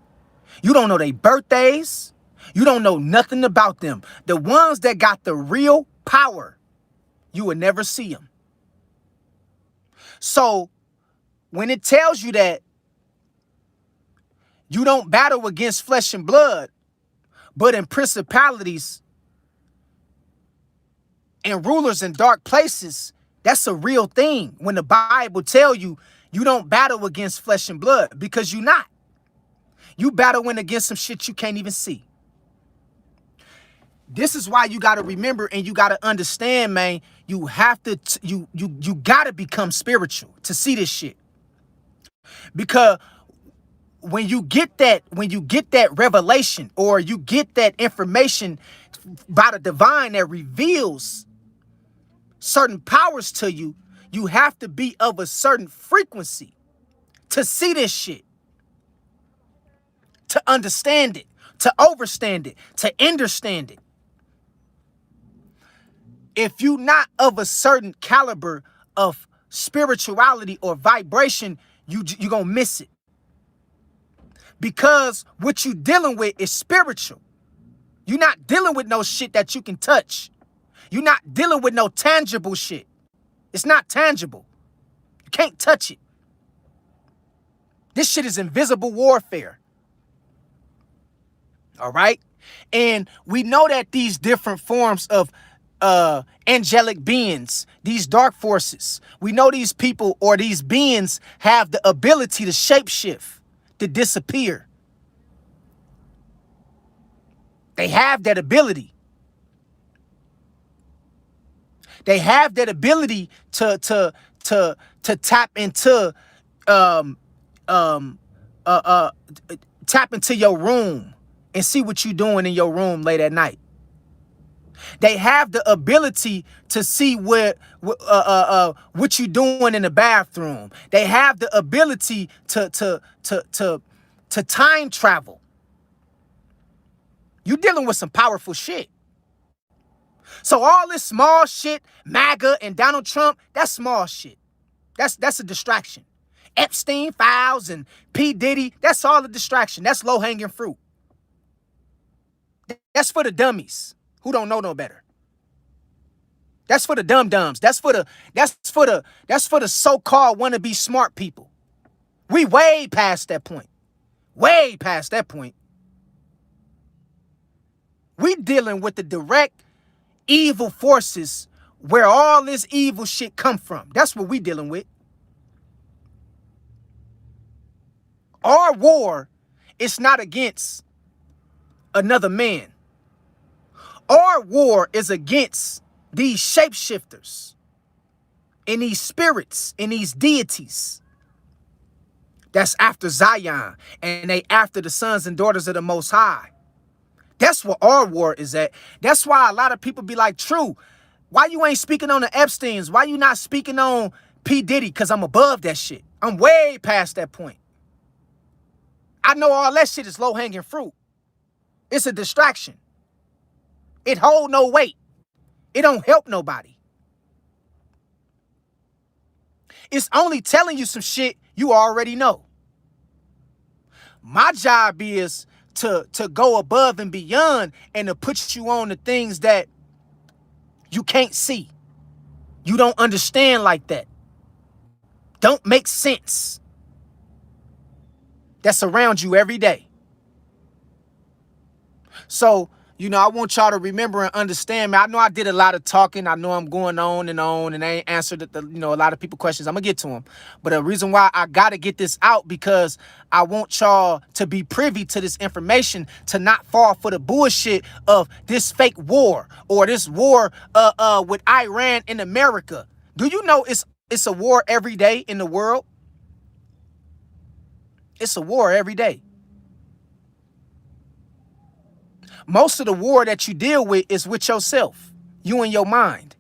You don't know their birthdays. You don't know nothing about them. The ones that got the real power, you will never see them. So when it tells you that you don't battle against flesh and blood, but in principalities and rulers in dark places, that's a real thing. When the Bible tell you, you don't battle against flesh and blood, because you're not. You battling against some shit you can't even see. This is why you got to remember and you got to understand, man, you have to, you got to become spiritual to see this shit. Because when you get that revelation, or you get that information by the divine that reveals certain powers to you, you have to be of a certain frequency to see this shit, to understand it, to overstand it, to understand it. If you're not of a certain caliber of spirituality or vibration, you're going to miss it. Because what you're dealing with is spiritual. You're not dealing with no shit that you can touch. You're not dealing with no tangible shit. It's not tangible. You can't touch it. This shit is invisible warfare. All right? And we know that these different forms of angelic beings, these dark forces, we know these people or these beings have the ability to shapeshift, to disappear. They have that ability. They have that ability to tap into tap into your room and see what you're doing in your room late at night. They have the ability to see what you're doing in the bathroom. They have the ability to time travel. You're dealing with some powerful shit. So all this small shit, MAGA and Donald Trump, that's small shit. That's a distraction. Epstein files and P. Diddy, that's all a distraction. That's low-hanging fruit. That's for the dummies who don't know no better. That's for the dum-dums. That's for the so-called wannabe smart people. We way past that point. Way past that point. We dealing with the direct evil forces where all this evil shit come from. That's what we dealing with. Our war is not against another man. Our war is against these shapeshifters and these spirits and these deities that's after Zion, and they after the sons and daughters of the Most High. That's what our war is at. That's why a lot of people be like, True, why you ain't speaking on the Epsteins? Why you not speaking on P. Diddy? Because I'm above that shit. I'm way past that point. I know all that shit is low-hanging fruit. It's a distraction. It hold no weight. It don't help nobody. It's only telling you some shit you already know. My job is to go above and beyond and to put you on the things that you can't see. You don't understand like that. Don't make sense. That's around you every day. So, I want y'all to remember and understand, man. I know I did a lot of talking. I know I'm going on, and I ain't answered a lot of people questions. I'm going to get to them. But the reason why I got to get this out, because I want y'all to be privy to this information, to not fall for the bullshit of this fake war or this war with Iran in America. Do you know it's a war every day in the world? It's a war every day. Most of the war that you deal with is with yourself, you and your mind.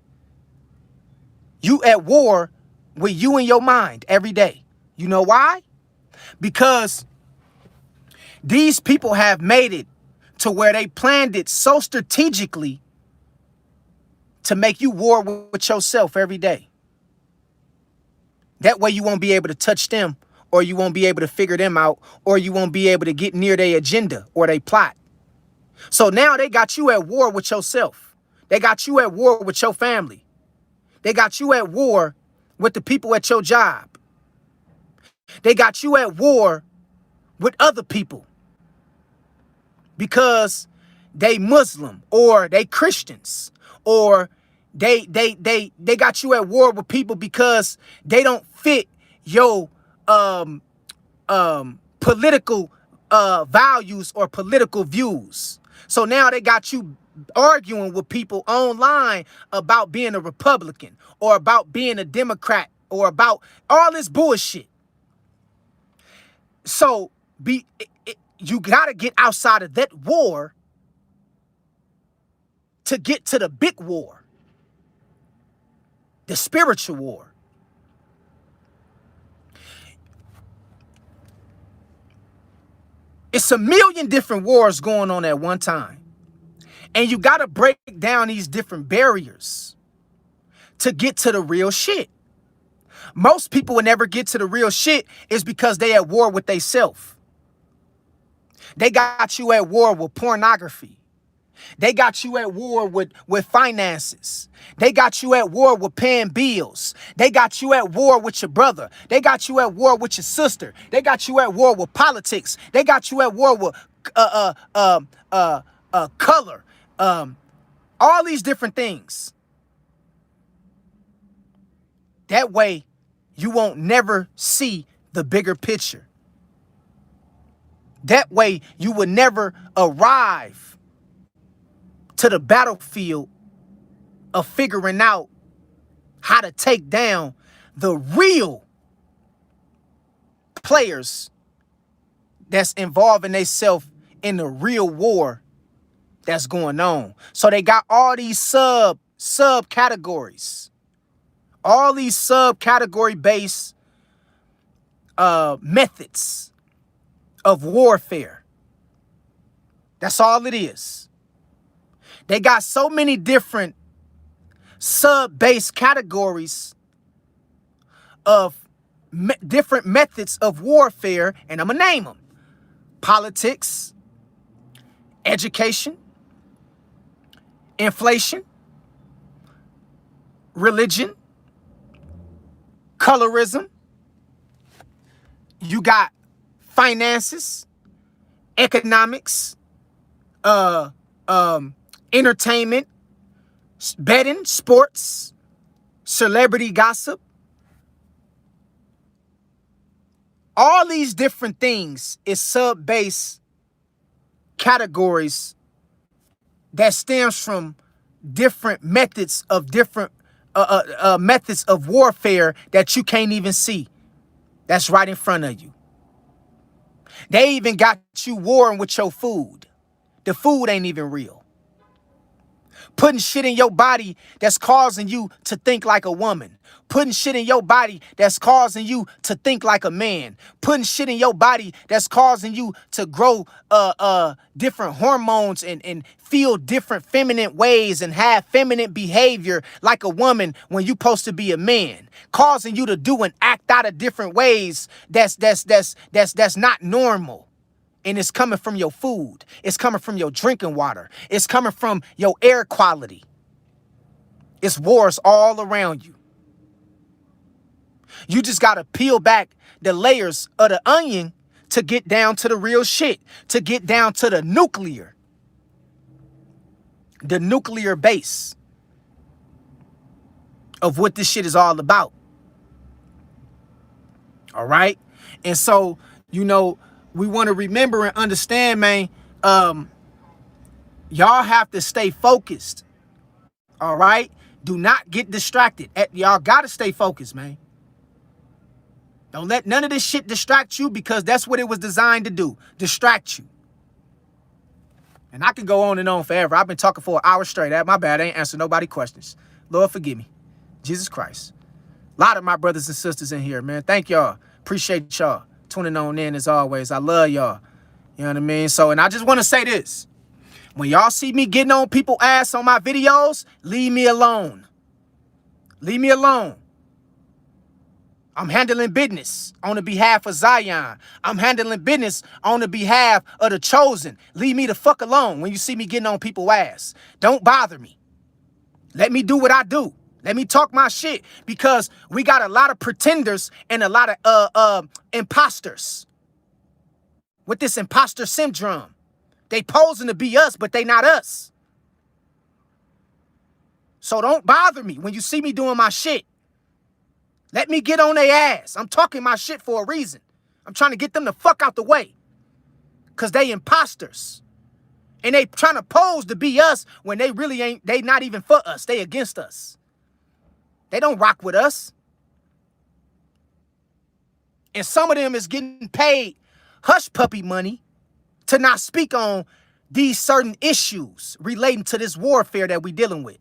You at war with you and your mind every day. You know why? Because these people have made it to where they planned it so strategically to make you war with yourself every day. That way you won't be able to touch them, or you won't be able to figure them out, or you won't be able to get near their agenda or their plot. So now they got you at war with yourself. They got you at war with your family. They got you at war with the people at your job. They got you at war with other people because they Muslim or they Christians, or they got you at war with people because they don't fit your political values or political views. So now they got you arguing with people online about being a Republican or about being a Democrat or about all this bullshit. So you got to get outside of that war to get to the big war, the spiritual war. It's a million different wars going on at one time. And you got to break down these different barriers to get to the real shit. Most people will never get to the real shit is because they at war with themselves. They got you at war with pornography. They got you at war with finances. They got you at war with paying bills. They got you at war with your brother. They got you at war with your sister. They got you at war with politics. They got you at war with color. All these different things. That way, you won't never see the bigger picture. That way, you will never arrive to the battlefield of figuring out how to take down the real players that's involving themselves in the real war that's going on. So they got all these subcategories, all these subcategory based methods of warfare. That's all it is. They got so many different sub-based categories of different methods of warfare, and I'm going to name them. Politics, education, inflation, religion, colorism. You got finances, economics, entertainment, betting, sports, celebrity gossip. All these different things is sub-base categories that stems from different methods of methods of warfare that you can't even see. That's right in front of you. They even got you warring with your food. The food ain't even real. Putting shit in your body that's causing you to think like a woman. Putting shit in your body that's causing you to think like a man. Putting shit in your body that's causing you to grow different hormones and feel different feminine ways and have feminine behavior like a woman when you supposed to be a man. Causing you to do and act out of different ways that's not normal. And it's coming from your food. It's coming from your drinking water. It's coming from your air quality. It's wars all around you. You just got to peel back the layers of the onion to get down to the real shit, to get down to the nuclear base of what this shit is all about. All right? And so, you know, we want to remember and understand, man, y'all have to stay focused. All right? Do not get distracted. Y'all got to stay focused, man. Don't let none of this shit distract you, because that's what it was designed to do. Distract you. And I can go on and on forever. I've been talking for an hour straight. My bad. I ain't answering nobody questions. Lord, forgive me. Jesus Christ. A lot of my brothers and sisters in here, man. Thank y'all. Appreciate y'all tuning on in as always. I love y'all. You know what I mean? So, and I just want to say this. When y'all see me getting on people's ass on my videos, leave me alone. Leave me alone. I'm handling business on the behalf of Zion. I'm handling business on the behalf of the chosen. Leave me the fuck alone when you see me getting on people's ass. Don't bother me. Let me do what I do. Let me talk my shit, because we got a lot of pretenders and a lot of imposters with this imposter syndrome. They posing to be us, but they not us. So don't bother me when you see me doing my shit. Let me get on their ass. I'm talking my shit for a reason. I'm trying to get them the fuck out the way, because they imposters. And they trying to pose to be us when they really ain't. They not even for us. They against us. They don't rock with us. And some of them is getting paid hush puppy money to not speak on these certain issues relating to this warfare that we dealing with.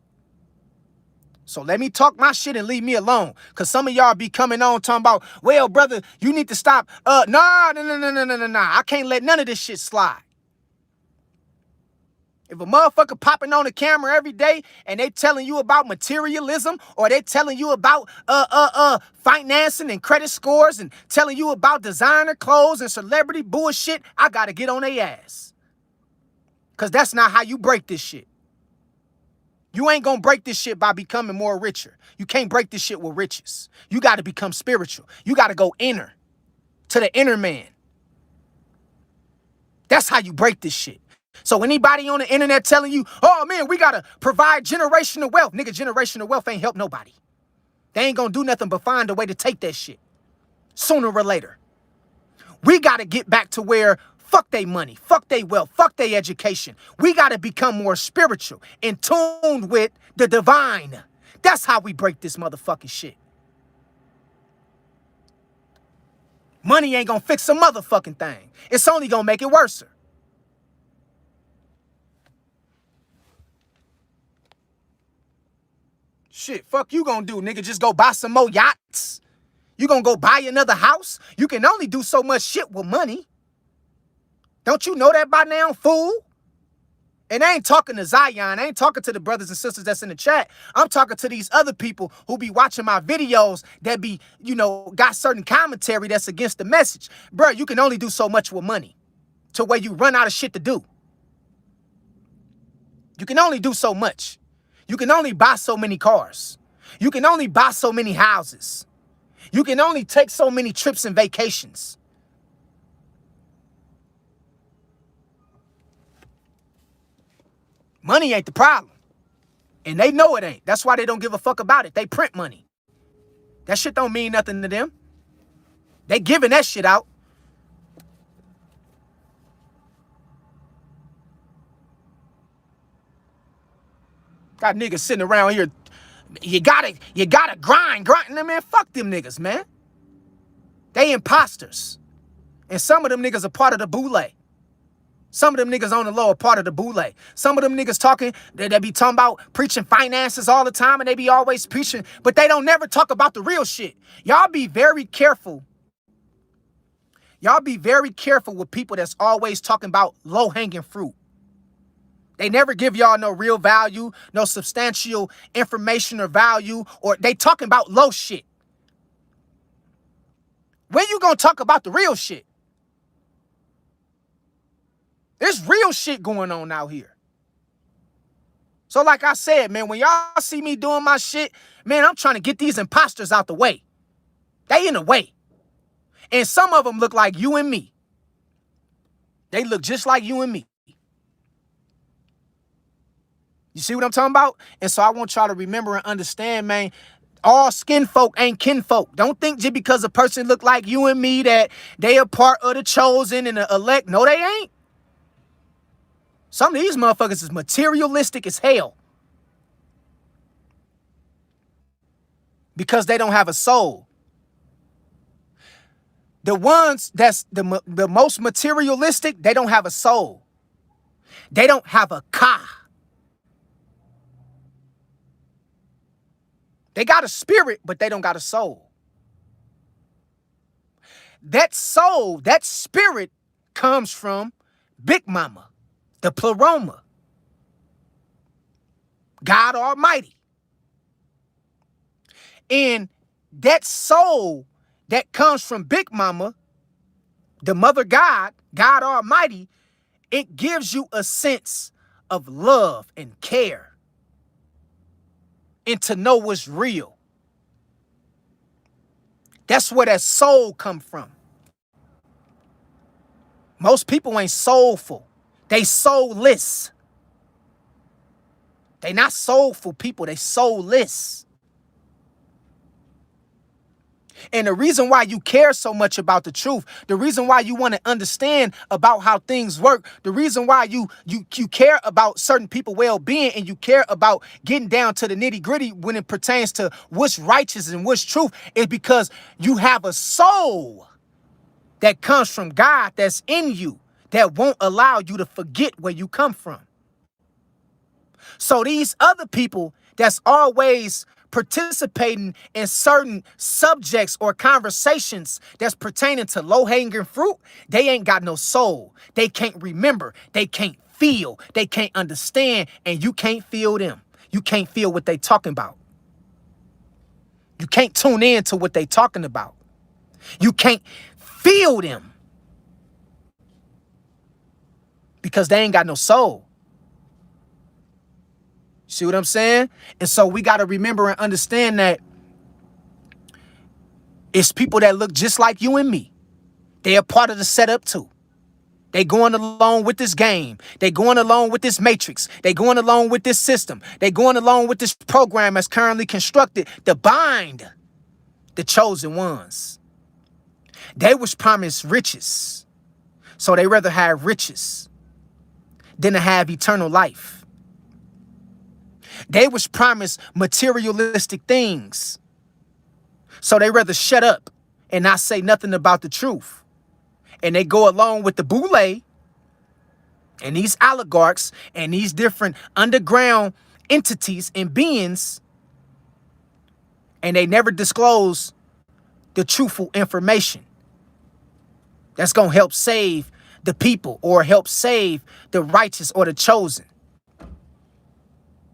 So let me talk my shit and leave me alone. Because some of y'all be coming on talking about, well, brother, you need to stop. No. I can't let none of this shit slide. If a motherfucker popping on the camera every day and they telling you about materialism, or they telling you about financing and credit scores, and telling you about designer clothes and celebrity bullshit, I gotta get on their ass. Because that's not how you break this shit. You ain't gonna break this shit by becoming more richer. You can't break this shit with riches. You got to become spiritual. You got to go inner, to the inner man. That's how you break this shit. So anybody on the internet telling you, oh man, we got to provide generational wealth. Nigga, generational wealth ain't help nobody. They ain't gonna do nothing but find a way to take that shit sooner or later. We got to get back to where fuck they money, fuck they wealth, fuck they education. We got to become more spiritual, in tune with the divine. That's how we break this motherfucking shit. Money ain't gonna fix a motherfucking thing. It's only gonna make it worse. Shit, fuck you gonna do, nigga? Just go buy some more yachts? You gonna go buy another house? You can only do so much shit with money. Don't you know that by now, fool? And I ain't talking to Zion. I ain't talking to the brothers and sisters that's in the chat. I'm talking to these other people who be watching my videos that be, you know, got certain commentary that's against the message. Bro, you can only do so much with money to where you run out of shit to do. You can only do so much. You can only buy so many cars. You can only buy so many houses. You can only take so many trips and vacations. Money ain't the problem. And they know it ain't. That's why they don't give a fuck about it. They print money. That shit don't mean nothing to them. They giving that shit out. Got niggas sitting around here. You gotta grind. Man, fuck them niggas, man. They imposters. And some of them niggas are part of the boule. Some of them niggas on the low are part of the boule. Some of them niggas talking, they be talking about preaching finances all the time, and they be always preaching, but they don't never talk about the real shit. Y'all be very careful. Y'all be very careful with people that's always talking about low-hanging fruit. They never give y'all no real value, no substantial information or value, or they talking about low shit. When you gonna talk about the real shit? There's real shit going on out here. So like I said, man, when y'all see me doing my shit, man, I'm trying to get these imposters out the way. They in the way. And some of them look like you and me. They look just like you and me. You see what I'm talking about? And so I want y'all to remember and understand, man, all skin folk ain't kinfolk. Don't think just because a person look like you and me that they are part of the chosen and the elect. No, they ain't. Some of these motherfuckers is materialistic as hell. Because they don't have a soul. The ones that's the most materialistic, they don't have a soul. They don't have a ka. They got a spirit, but they don't got a soul. That soul, that spirit comes from Big Mama, the Pleroma, God Almighty. And that soul that comes from Big Mama, the Mother God, God Almighty, it gives you a sense of love and care. And to know what's real. That's where that soul come from. Most people ain't soulful. They soulless. They not soulful people. They soulless. And the reason why you care so much about the truth, the reason why you want to understand about how things work, the reason why you care about certain people's well-being and you care about getting down to the nitty-gritty when it pertains to what's righteous and what's truth is because you have a soul that comes from God that's in you that won't allow you to forget where you come from. So these other people that's always participating in certain subjects or conversations that's pertaining to low-hanging fruit, they ain't got no soul. They can't remember. They can't feel. They can't understand. And you can't feel them. You can't feel what they talking about. You can't tune in to what they talking about. You can't feel them. because they ain't got no soul. See what I'm saying? And so we got to remember and understand that it's people that look just like you and me. They are part of the setup too. They going along with this game. They going along with this matrix. They going along with this system. They going along with this program that's currently constructed to bind the chosen ones. They was promised riches, so they rather have riches than to have eternal life. They was promised materialistic things, so they rather shut up and not say nothing about the truth. And they go along with the boule and these oligarchs and these different underground entities and beings, and they never disclose the truthful information that's going to help save the people or help save the righteous or the chosen.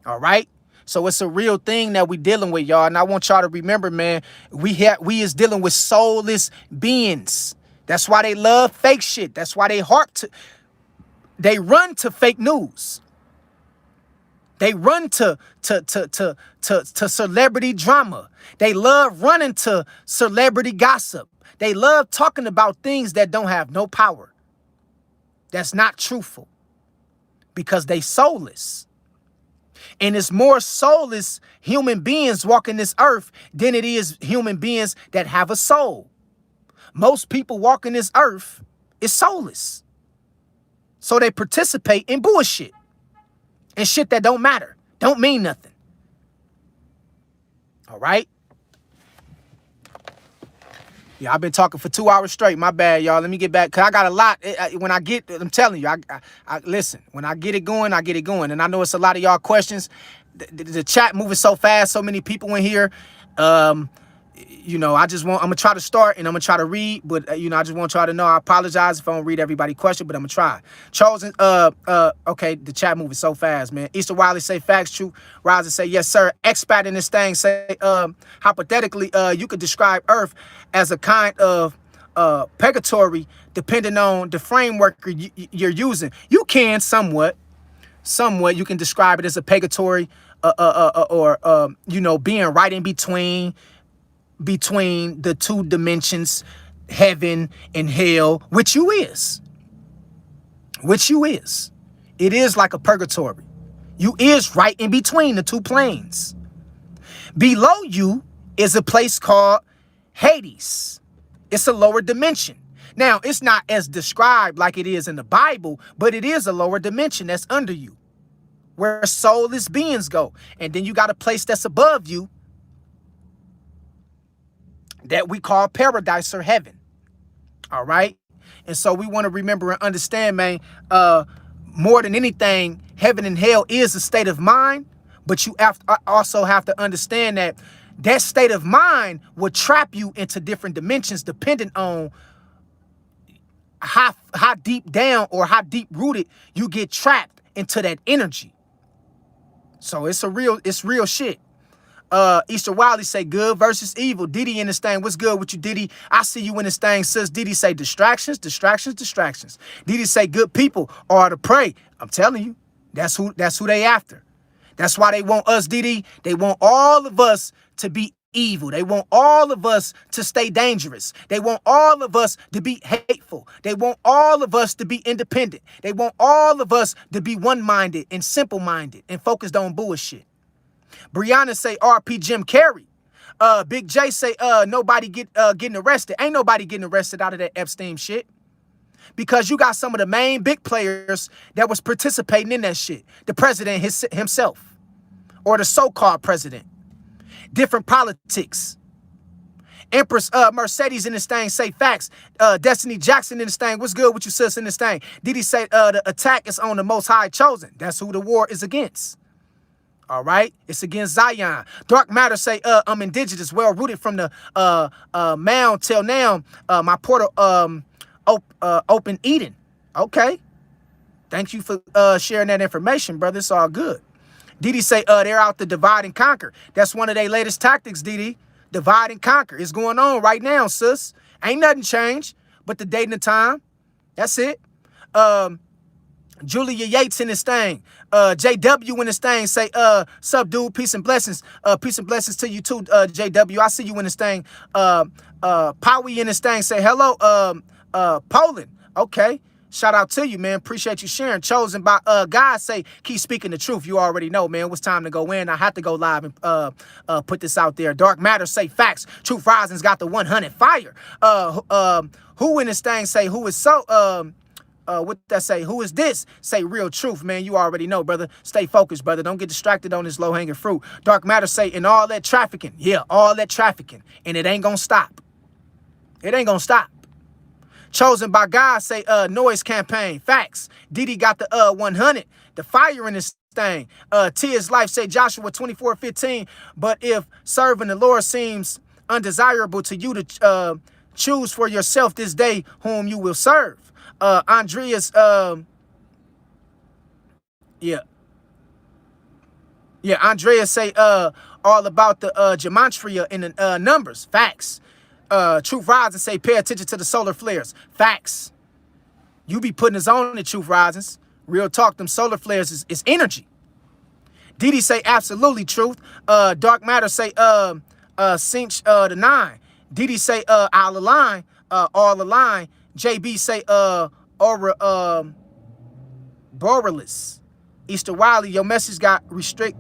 All right? So it's a real thing that we dealing with, y'all. And I want y'all to remember, man, we is dealing with soulless beings. That's why they love fake shit. That's why they run to fake news. They run to celebrity drama. They love running to celebrity gossip. They love talking about things that don't have no power. That's not truthful because they soulless. And it's more soulless human beings walking this earth than it is human beings that have a soul. Most people walking this earth is soulless. So they participate in bullshit and shit that don't matter, don't mean nothing. All right? Yeah, I've been talking for 2 hours straight. My bad, y'all. Let me get back, because I got a lot. When I get, I'm telling you, I listen, when I get it going, I get it going. And I know it's a lot of y'all questions. The chat moving so fast, so many people in here. You know, I'm going to try to start and I'm going to try to read, but, you know, I just want y'all to know, I apologize if I don't read everybody's question, but I'm going to try. Chosen, okay, the chat moving so fast, man. Easter Wiley say facts, true. Riser say, yes, sir. Expat in this thing say, hypothetically, you could describe Earth as a kind of purgatory depending on the framework you're using. You can somewhat, you can describe it as a purgatory or you know, being right in between the two dimensions, heaven and hell, which you is. It is like a purgatory. You is right in between the two planes. Below you is a place called Hades. It's a lower dimension. Now, it's not as described like it is in the Bible, but it is a lower dimension that's under you, where soulless beings go. And then you got a place that's above you that we call paradise or heaven. All right. And so we want to remember and understand, man, more than anything, heaven and hell is a state of mind. But you also have to understand that that state of mind will trap you into different dimensions depending on how deep down or how deep rooted you get trapped into that energy. So it's real shit. Easter Wiley say good versus evil. Diddy in this thing. What's good with you, Diddy? I see you in this thing, sis. Diddy say distractions. Diddy say good people are to pray. I'm telling you, that's who they after. That's why they want us, Diddy. They want all of us to be evil. They want all of us to stay dangerous. They want all of us to be hateful. They want all of us to be independent. They want all of us to be one-minded and simple-minded and focused on bullshit. Brianna say RP Jim Carrey. Big J say nobody getting arrested. Ain't nobody getting arrested out of that Epstein shit. Because you got some of the main big players that was participating in that shit. The president himself. Or the so-called president. Different politics. Empress Mercedes in this thing say facts. Destiny Jackson in this thing. What's good with you, sis, in this thing? Did he say the attack is on the Most High Chosen? That's who the war is against. All right, it's against Zion. Dark Matter say I'm indigenous, well rooted from the mound till now. My portal open Eden. Okay, thank you for sharing that information, brother. It's all good. Didi say they're out to divide and conquer. That's one of their latest tactics, Didi. Divide and conquer. It's going on right now, sis. Ain't nothing changed but the date and the time. That's it. Julia Yates in this thing. JW in this thing. Say, sub dude, peace and blessings. Peace and blessings to you too, JW. I see you in this thing. Powie in this thing. Say hello, Poland. Okay. Shout out to you, man. Appreciate you sharing. Chosen by God. Say, keep speaking the truth. You already know, man. It's time to go in. I have to go live and put this out there. Dark Matter say facts. Truth Rising's got the 100 fire. Who in this thing say who is so what that say? Who is this? Say real truth, man. You already know, brother. Stay focused, brother. Don't get distracted on this low-hanging fruit. Dark Matter say, in all that trafficking. Yeah, all that trafficking. And it ain't gonna stop. It ain't gonna stop. Chosen by God say, noise campaign. Facts. Diddy got the 100. The fire in this thing. Tia's life say Joshua 24:15. But if serving the Lord seems undesirable to you to choose for yourself this day whom you will serve. Andreas, Andreas say all about the gematria in the numbers. Facts. Truth Rising say pay attention to the solar flares. Facts. You be putting us on the Truth Risings. Real talk, them solar flares is energy. Didi say absolutely truth. Dark Matter say cinch the 9. Didi say I'll align, all align. JB say aura Borealis. Easter Wiley, your message got restricted.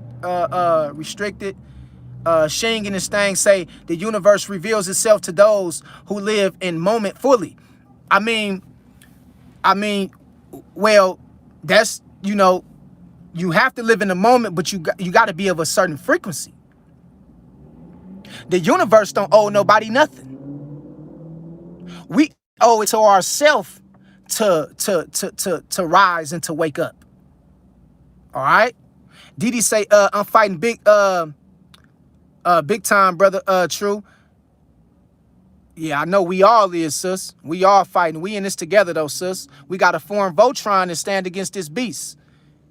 Shing in this thing say the universe reveals itself to those who live in moment fully. I mean, well, that's, you know, you have to live in the moment, but you got to be of a certain frequency. The universe don't owe nobody nothing. We owe it to ourselves to rise and to wake up. All right. Didi say I'm fighting big time, brother. True. Yeah, I know we all is, sis. We all fighting. We in this together though, sis. We gotta form Voltron and stand against this beast.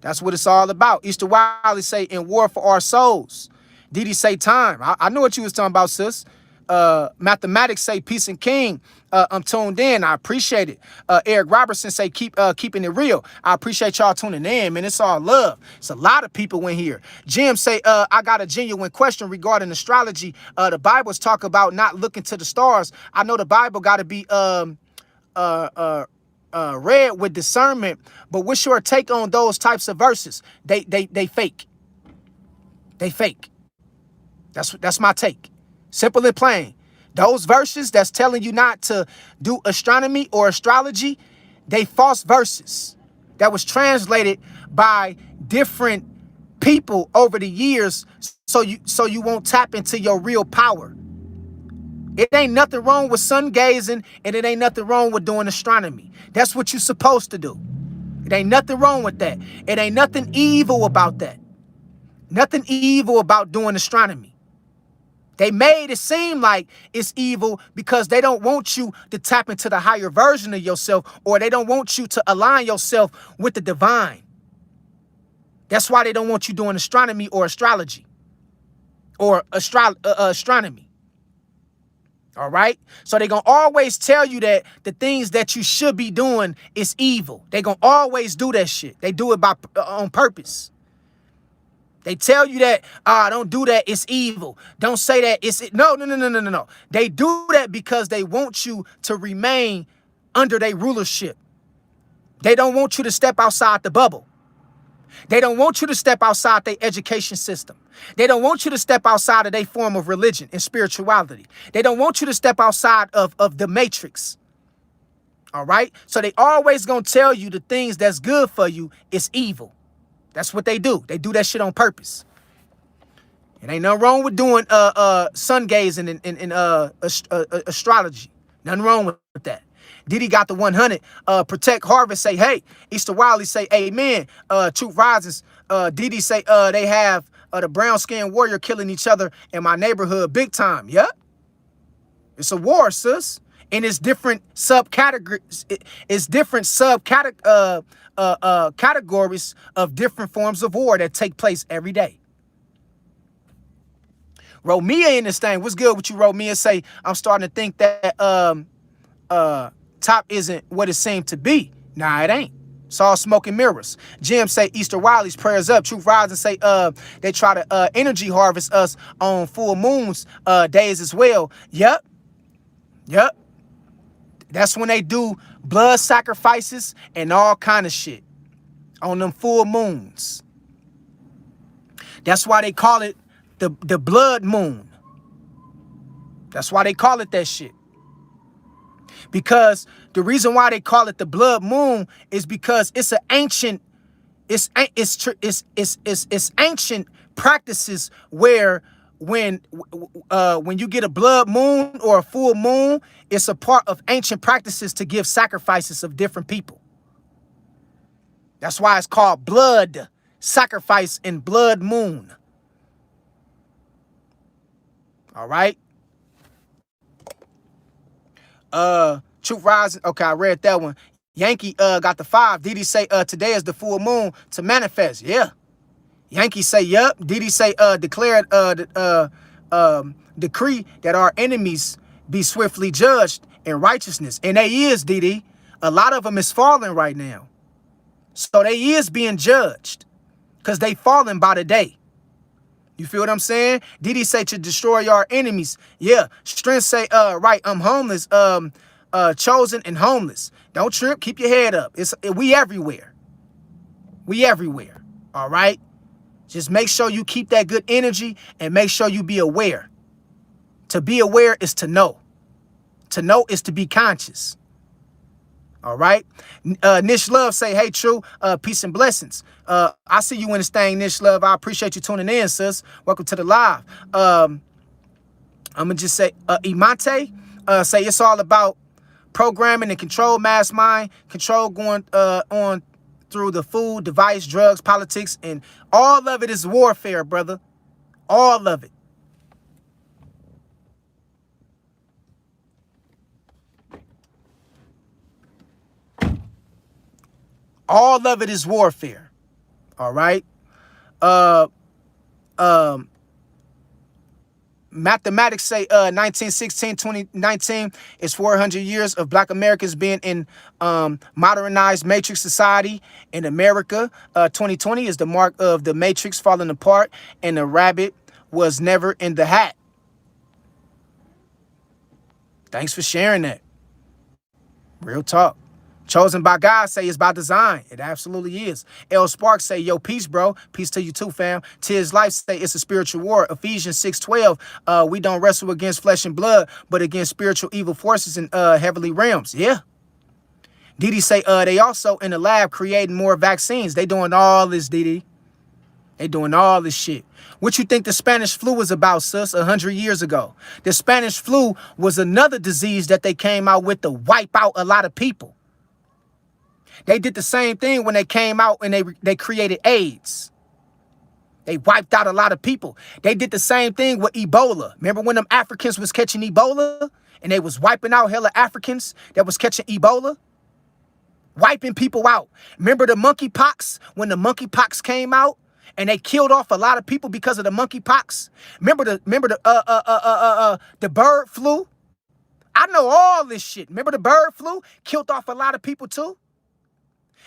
That's what it's all about. Easter Wiley say in war for our souls. Didi say time. I know what you was talking about, sis. Mathematics say peace and king. I'm tuned in. I appreciate it. Eric Robertson say keeping it real. I appreciate y'all tuning in, man. It's all love. It's a lot of people in here. Jim say I got a genuine question regarding astrology. The Bible's talk about not looking to the stars. I know the Bible got to be read with discernment, but what's your take on those types of verses? They fake. They fake. That's my take. Simple and plain. Those verses that's telling you not to do astronomy or astrology, they false verses that was translated by different people over the years so you won't tap into your real power. It ain't nothing wrong with sun gazing, and it ain't nothing wrong with doing astronomy. That's what you're supposed to do. It ain't nothing wrong with that. It ain't nothing evil about that. Nothing evil about doing astronomy. They made it seem like it's evil because they don't want you to tap into the higher version of yourself, or they don't want you to align yourself with the divine. That's why they don't want you doing astronomy or astrology or astronomy. All right. So they're going to always tell you that the things that you should be doing is evil. They're going to always do that shit. They do it on purpose. They tell you that, don't do that, it's evil. Don't say that, no. They do that because they want you to remain under their rulership. They don't want you to step outside the bubble. They don't want you to step outside their education system. They don't want you to step outside of their form of religion and spirituality. They don't want you to step outside of the matrix. All right? So they always gonna tell you the things that's good for you is evil. That's what they do. They do that shit on purpose. It ain't nothing wrong with doing sun gazing and astrology. Nothing wrong with that. Diddy got the 100. Protect Harvest say, hey. Easter Wiley say, amen. Truth Rises. Diddy say they have the brown skinned warrior killing each other in my neighborhood big time. Yep. It's a war, sis. And it's different subcategories. It's different categories of different forms of war that take place every day. Romea in this thing. What's good with you, Romea? Say, I'm starting to think that top isn't what it seemed to be. Nah, it ain't. It's all smoke and mirrors. Jim say Easter Wiley's prayers up. Truth Rising say they try to energy harvest us on full moons days as well. Yep. Yep. That's when they do blood sacrifices and all kind of shit on them full moons. That's why they call it the blood moon. That's why they call it that shit. Because the reason why they call it the blood moon is because it's an ancient, it's ancient practices where when you get a blood moon or a full moon, it's a part of ancient practices to give sacrifices of different people. That's why it's called blood sacrifice and blood moon. All right. Truth Rising. Okay, I read that one. Yankee got the 5. Didi say today is the full moon to manifest. Yeah. Yankee say yup. Didi say declared decree that our enemies be swiftly judged in righteousness. And they is, Didi. A lot of them is falling right now. So they is being judged because they falling by the day. You feel what I'm saying? Didi say to destroy our enemies. Yeah. Strength say right, I'm homeless. Chosen and homeless. Don't trip. Keep your head up. We everywhere. We everywhere. All right. Just make sure you keep that good energy and make sure you be aware. To be aware is to know. To know is to be conscious. All right. Nish Love say, hey, True, peace and blessings. I see you in this thing, Nish Love. I appreciate you tuning in, sis. Welcome to the live. I'm going to just say, Imante, say it's all about programming and control, mass mind, control going on through the food, device, drugs, politics, and all of it is warfare, brother. All of it. All of it is warfare. All right. Mathematics say 1916, 2019 is 400 years of Black Americans being in modernized matrix society in America. 2020 is the mark of the matrix falling apart and the rabbit was never in the hat. Thanks for sharing that. Real talk. Chosen by God say it's by design. It absolutely is. L Sparks say, yo, peace, bro. Peace to you too, fam. Tis Life say it's a spiritual war. Ephesians 6:12. We don't wrestle against flesh and blood, but against spiritual evil forces in heavenly realms. Yeah. Didi say they also in the lab creating more vaccines. They doing all this, Didi. They doing all this shit. What you think the Spanish flu was about, sis, 100 years ago? The Spanish flu was another disease that they came out with to wipe out a lot of people. They did the same thing when they came out and they created AIDS. They wiped out a lot of people. They did the same thing with Ebola. Remember when them Africans was catching Ebola and they was wiping out hella Africans that was catching Ebola? Wiping people out. Remember the monkeypox when the monkeypox came out and they killed off a lot of people because of the monkeypox? Remember the bird flu? I know all this shit. Remember the bird flu killed off a lot of people too?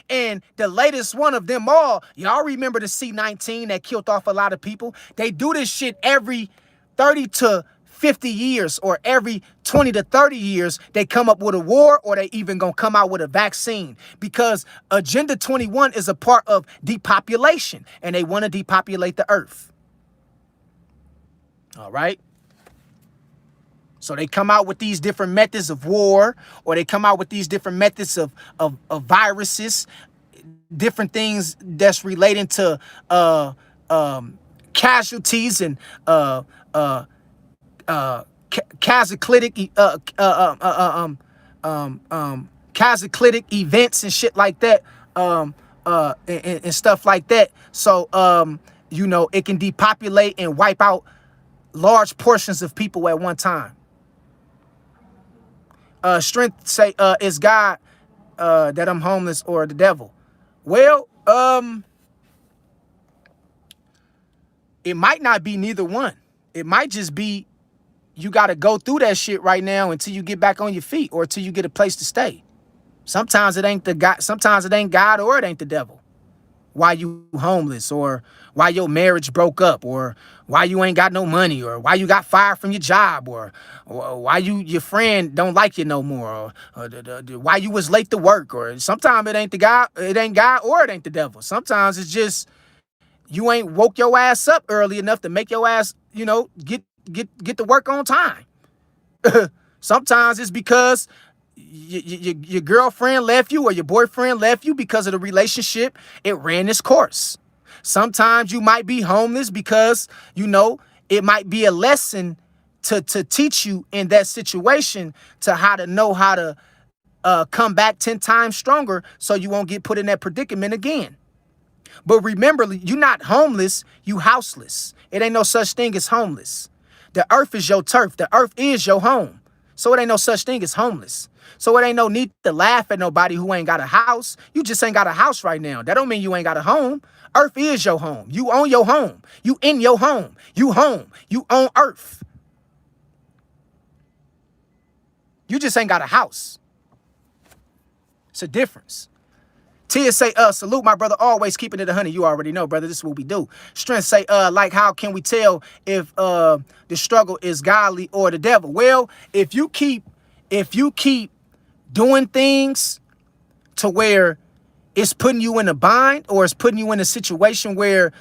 And the latest one of them all, y'all remember the C-19 that killed off a lot of people? They do this shit every 30 to 50 years or every 20 to 30 years. They come up with a war or they even gonna come out with a vaccine because Agenda 21 is a part of depopulation and they want to depopulate the earth. All right. So they come out with these different methods of war, or they come out with these different methods of viruses, different things that's relating to casualties and cataclysmic events and shit like that, and stuff like that. So you know, it can depopulate and wipe out large portions of people at one time. Strength say is God that I'm homeless or the devil. Well, it might not be neither one. It might just be you got to go through that shit right now until you get back on your feet or until you get a place to stay. Sometimes it ain't the God, sometimes it ain't God or it ain't the devil. Why you homeless, or why your marriage broke up, or why you ain't got no money, or why you got fired from your job, or why your friend don't like you no more, or why you was late to work, or sometimes it ain't God or it ain't the devil. Sometimes it's just you ain't woke your ass up early enough to make your ass, get to work on time. Sometimes it's because your girlfriend left you or your boyfriend left you because of the relationship. It ran its course. Sometimes you might be homeless because, it might be a lesson to teach you in that situation to how to know how to come back 10 times stronger so you won't get put in that predicament again. But remember, you're not homeless, you houseless. It ain't no such thing as homeless. The earth is your turf. The earth is your home. So it ain't no such thing as homeless. So it ain't no need to laugh at nobody who ain't got a house. You just ain't got a house right now. That don't mean you ain't got a home. Earth is your home. You own your home. You in your home. You home. You own earth. You just ain't got a house. It's a difference. Tia say, salute my brother, always keeping it 100. You already know, brother, this is what we do. Strength say, like, how can we tell if the struggle is godly or the devil? Well, if you keep doing things to where it's putting you in a bind, or it's putting you in a situation where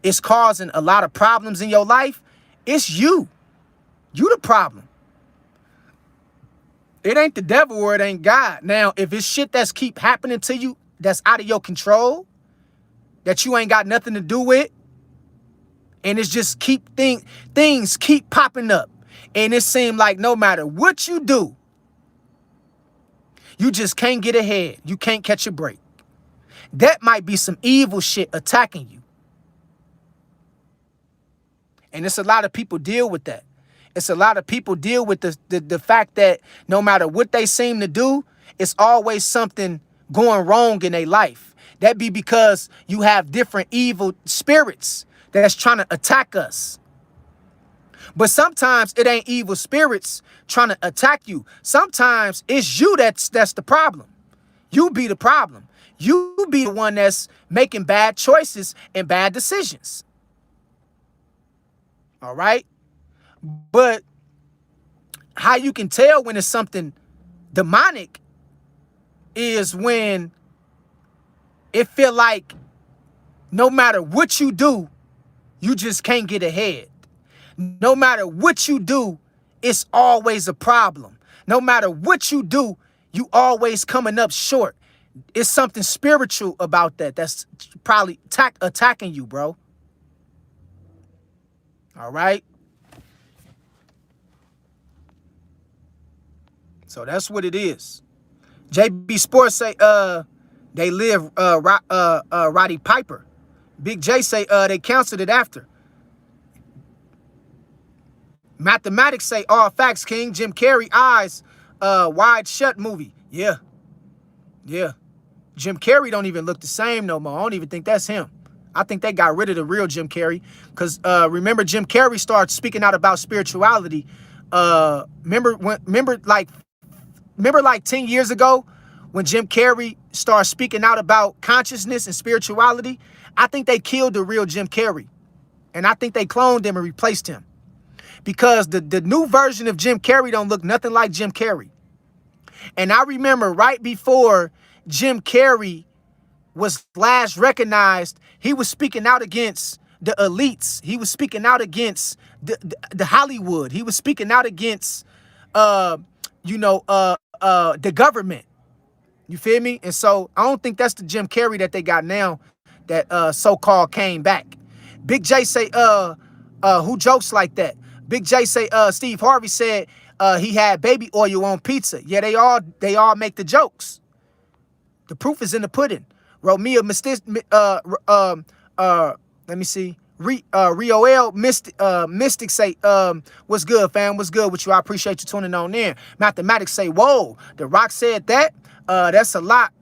it's causing a lot of problems in your life, it's you. You the problem. It ain't the devil or it ain't God. Now, if it's shit that's keep happening to you that's out of your control, that you ain't got nothing to do with, and it's just things keep popping up, and it seems like no matter what you do, you just can't get ahead. You can't catch a break. That might be some evil shit attacking you. And it's a lot of people deal with that. It's a lot of people deal with the fact that no matter what they seem to do, it's always something going wrong in their life. That be because you have different evil spirits that's trying to attack us. But sometimes it ain't evil spirits trying to attack you. Sometimes it's you that's the problem. You be the problem. You be the one that's making bad choices and bad decisions. All right? But how you can tell when it's something demonic is when it feel like no matter what you do, you just can't get ahead. No matter what you do, it's always a problem. No matter what you do, you always coming up short. It's something spiritual about that that's probably attacking you, bro. All right? So that's what it is. JB Sports say they live Roddy Piper. Big J say they canceled it after. Mathematics say all facts, King. Jim Carrey eyes wide shut movie. Yeah. Jim Carrey don't even look the same no more. I don't even think that's him. I think they got rid of the real Jim Carrey. Because remember Jim Carrey started speaking out about spirituality. Remember like 10 years ago when Jim Carrey started speaking out about consciousness and spirituality? I think they killed the real Jim Carrey. And I think they cloned him and replaced him. Because the new version of Jim Carrey don't look nothing like Jim Carrey. And I remember right before Jim Carrey was last recognized, he was speaking out against the elites. He was speaking out against the Hollywood. He was speaking out against the government. You feel me? And so I don't think that's the Jim Carrey that they got now that so-called came back. Big J say, who jokes like that? Big J say, Steve Harvey said he had baby oil on pizza. Yeah, they all make the jokes. The proof is in the pudding. Romeo let me see. Rio L Mystic say, what's good, fam? What's good with you? I appreciate you tuning on in. Mathematics say, whoa, The Rock said that. That's a lot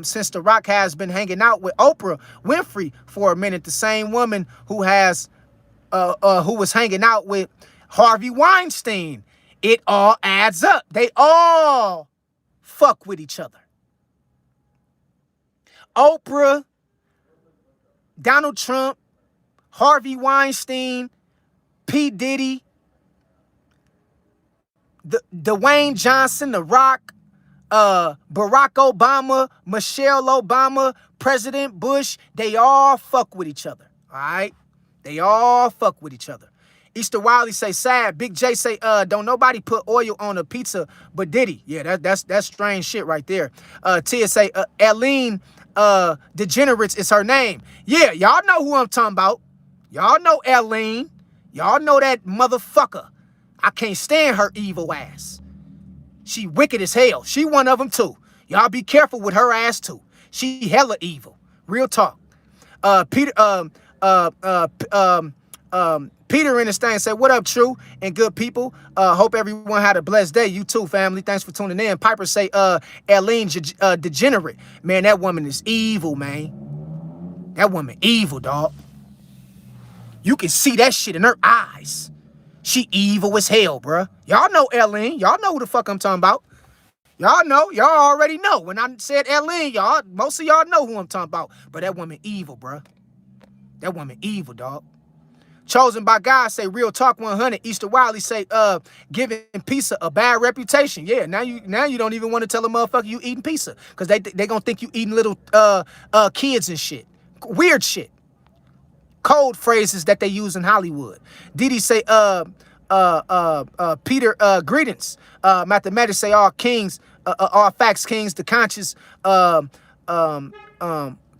since The Rock has been hanging out with Oprah Winfrey for a minute. The same woman who was hanging out with Harvey Weinstein. It all adds up. They all fuck with each other. Oprah, Donald Trump, Harvey Weinstein, P. Diddy, Dwayne Johnson, The Rock, Barack Obama, Michelle Obama, President Bush, they all fuck with each other. All right? They all fuck with each other. Easter Wiley say sad. Big J say, don't nobody put oil on a pizza but Diddy. Yeah, that's strange shit right there. Tia say, Eileen Degenerates is her name. Yeah, y'all know who I'm talking about. Y'all know Eileen. Y'all know that motherfucker. I can't stand her evil ass. She wicked as hell. She one of them too. Y'all be careful with her ass too. She hella evil. Real talk. Peter in this thing said, what up, True and good people? Hope everyone had a blessed day. You too, family. Thanks for tuning in. Piper say, Eileen Degenerate. Man, that woman is evil, man. That woman evil, dog. You can see that shit in her eyes. She evil as hell, bruh. Y'all know Eileen. Y'all know who the fuck I'm talking about. Y'all know. Y'all already know. When I said Eileen, y'all, most of y'all know who I'm talking about. But that woman evil, bruh. That woman evil, dog. Chosen by God say Real Talk 100. Easter Wiley say giving pizza a bad reputation. Yeah, now you don't even want to tell a motherfucker you eating pizza because they gonna think you eating little kids and shit. Weird shit. Code phrases that they use in Hollywood. Didi say Peter greetings. Mathematics say all kings, all facts kings, the conscious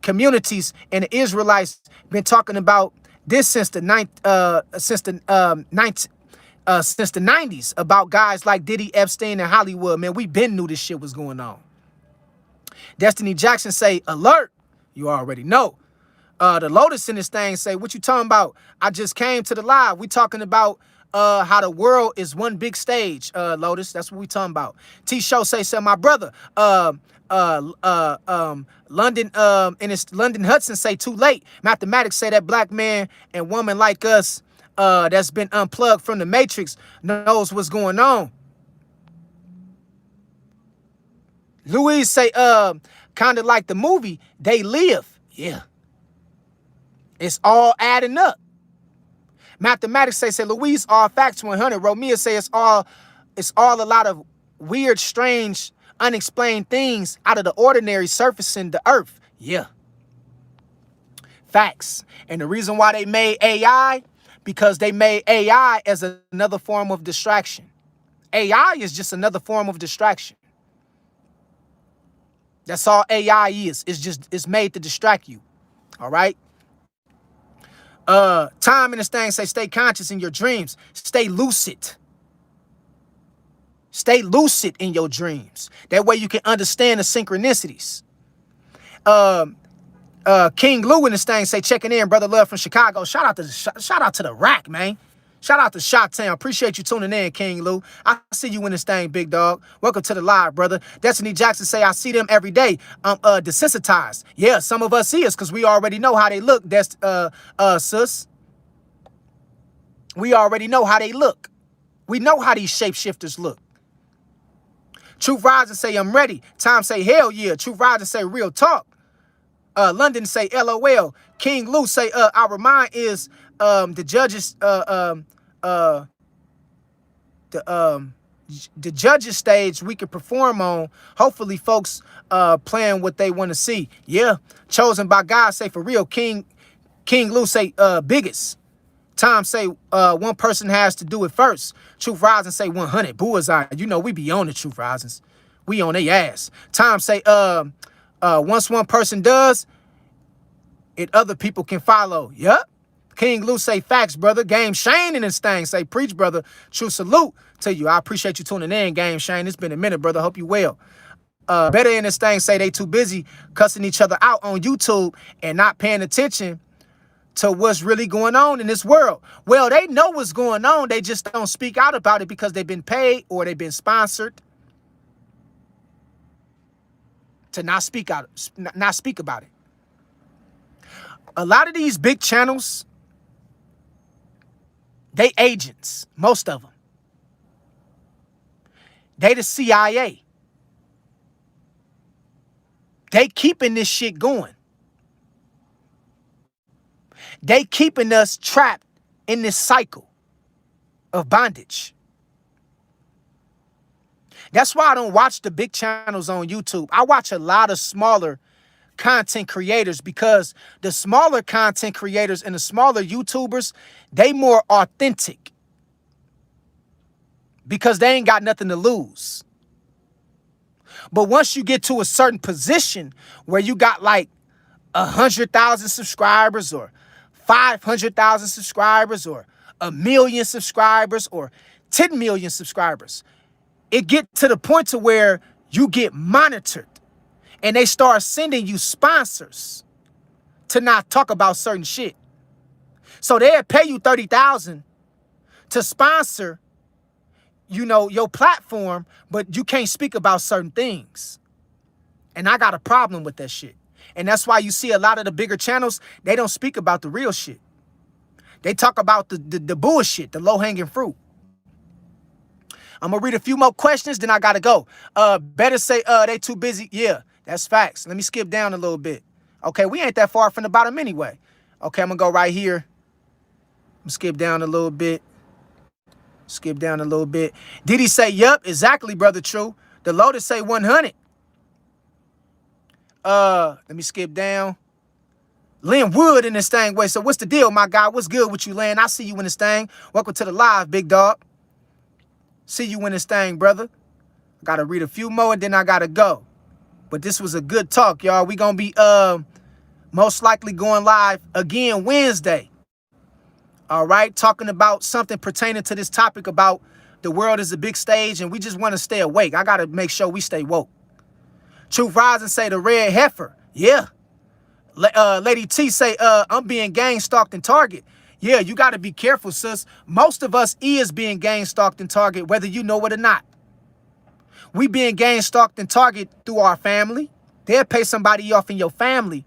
communities and the Israelites been talking about this since the 90s about guys like Diddy, Epstein, and Hollywood. Man, we been knew this shit was going on. Destiny Jackson say alert. You already know. The Lotus in this thing say, what you talking about? I just came to the live. We talking about how the world is one big stage, Lotus. That's what we talking about. T-Show say, my brother, London, and it's London Hudson say too late. Mathematics say that black man and woman like us that's been unplugged from the matrix knows what's going on. Louise say, kind of like the movie, They Live. Yeah. It's all adding up. Mathematics say Louise, all facts 100. Romeo say it's all a lot of weird, strange, unexplained things out of the ordinary surfacing the earth. Yeah. Facts. And the reason why they made AI, because they made AI as another form of distraction. AI is just another form of distraction. That's all AI is. It's made to distract you. All right. Time in this thing say stay conscious in your dreams. Stay lucid. Stay lucid in your dreams. That way you can understand the synchronicities. King Lou in this thing say checking in, brother love from Chicago. Shout out to the rack, man. Shout out to Shot Town. Appreciate you tuning in, King Lou. I see you in this thing, big dog. Welcome to the live, brother. Destiny Jackson say, I see them every day. I'm desensitized. Yeah, some of us is because we already know how they look, sis. We already know how they look. We know how these shapeshifters look. Truth Rising say, I'm ready. Time say, hell yeah. Truth Rising say, real talk. London say, LOL. King Lou say, our mind is the judges, the judges stage we can perform on. Hopefully folks playing what they want to see. Yeah. Chosen by God say for real. King Lou say biggest. Tom say one person has to do it first. Truth Rising say 100. Bullseye. You know we be on the Truth Risings. We on their ass. Tom say once one person does it, other people can follow. Yep. King Lou say facts, brother. Game Shane in this thing say preach, brother. True salute to you. I appreciate you tuning in, Game Shane. It's been a minute, brother. Hope you well. Better in this thing say they too busy cussing each other out on YouTube and not paying attention to what's really going on in this world. Well, they know what's going on. They just don't speak out about it because they've been paid or they've been sponsored to not speak about it. A lot of these big channels, they agents, most of them. They the CIA. They keeping this shit going. They keeping us trapped in this cycle of bondage. That's why I don't watch the big channels on YouTube. I watch a lot of smaller content creators, because the smaller content creators and the smaller YouTubers, they more authentic because they ain't got nothing to lose. But once you get to a certain position where you got like 100,000 subscribers or 500,000 subscribers or 1 million subscribers or 10 million subscribers, it get to the point to where you get monitored and they start sending you sponsors to not talk about certain shit. So they'll pay you 30,000 to sponsor, you know, your platform, but you can't speak about certain things. And I got a problem with that shit. And that's why you see a lot of the bigger channels, they don't speak about the real shit. They talk about the bullshit, the low-hanging fruit. I'm gonna read a few more questions, then I gotta go. Better say they too busy. Yeah, that's facts. Let me skip down a little bit. Okay, we ain't that far from the bottom anyway. Okay, I'm gonna go right here. I'm gonna skip down a little bit. Skip down a little bit. Did he say, yup, exactly, brother True. The Lotus say 100. Let me skip down. Lynn Wood in this thing. Wait, so what's the deal, my guy? What's good with you, Lynn? I see you in this thing. Welcome to the live, big dog. See you in this thing, brother. I gotta read a few more and then I gotta go. But this was a good talk, y'all. We gonna be most likely going live again Wednesday. All right, talking about something pertaining to this topic about the world is a big stage and we just want to stay awake. I gotta make sure we stay woke. Truth Rising say the red heifer. Yeah. Lady T say, I'm being gang stalked in Target. Yeah, you got to be careful, sis. Most of us is being gang stalked in Target, whether you know it or not. We being gang stalked in Target through our family. They'll pay somebody off in your family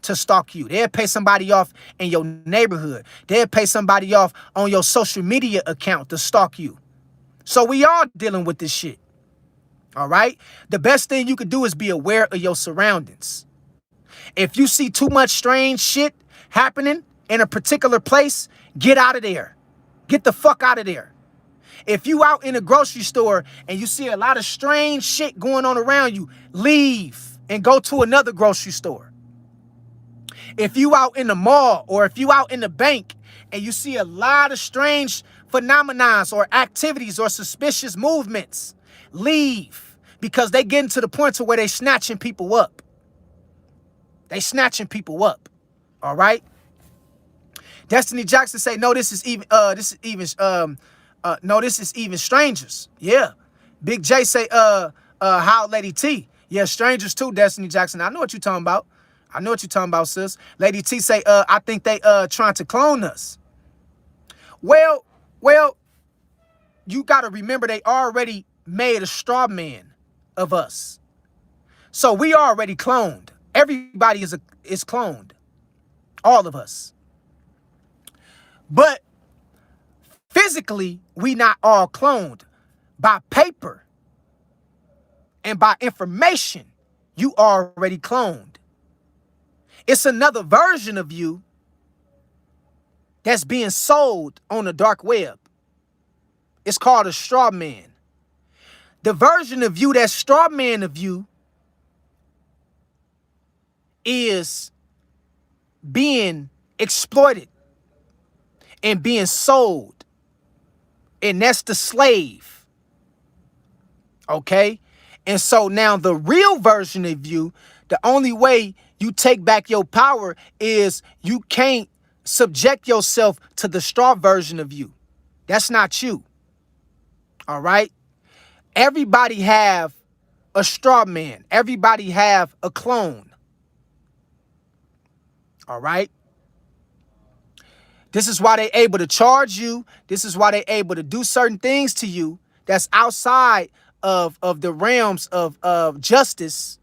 to stalk you. They'll pay somebody off in your neighborhood. They'll pay somebody off on your social media account to stalk you. So we all dealing with this shit. All right? The best thing you could do is be aware of your surroundings. If you see too much strange shit happening in a particular place, get out of there. Get the fuck out of there. If you out in a grocery store and you see a lot of strange shit going on around you, leave and go to another grocery store. If you out in the mall or if you out in the bank and you see a lot of strange phenomena or activities or suspicious movements, leave, because they getting to the point to where they snatching people up. They snatching people up. All right. Destiny Jackson say, no, this is even strangers. Yeah. Big J say, how Lady T. Yeah, strangers too, Destiny Jackson. I know what you're talking about. I know what you're talking about, sis. Lady T say, I think they trying to clone us. Well, you gotta remember they already made a straw man of us. So we already cloned. Everybody is cloned. All of us. But physically, we not all cloned. By paper and by information, you already cloned. It's another version of you that's being sold on the dark web. It's called a straw man. The version of you, that straw man of you, is being exploited and being sold. And that's the slave. Okay? And so now the real version of you, the only way you take back your power is you can't subject yourself to the straw version of you. That's not you. All right? Everybody have a straw man. Everybody have a clone. All right? This is why they're able to charge you. This is why they're able to do certain things to you that's outside of the realms of justice.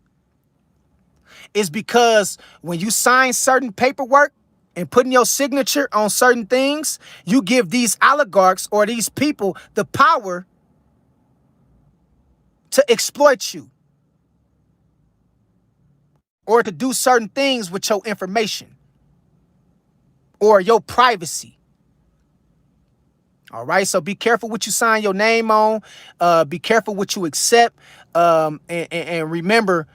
Is because when you sign certain paperwork and putting your signature on certain things, you give these oligarchs or these people the power to exploit you. or to do certain things with your information or your privacy. All right, so be careful what you sign your name on. Be careful what you accept. And remember,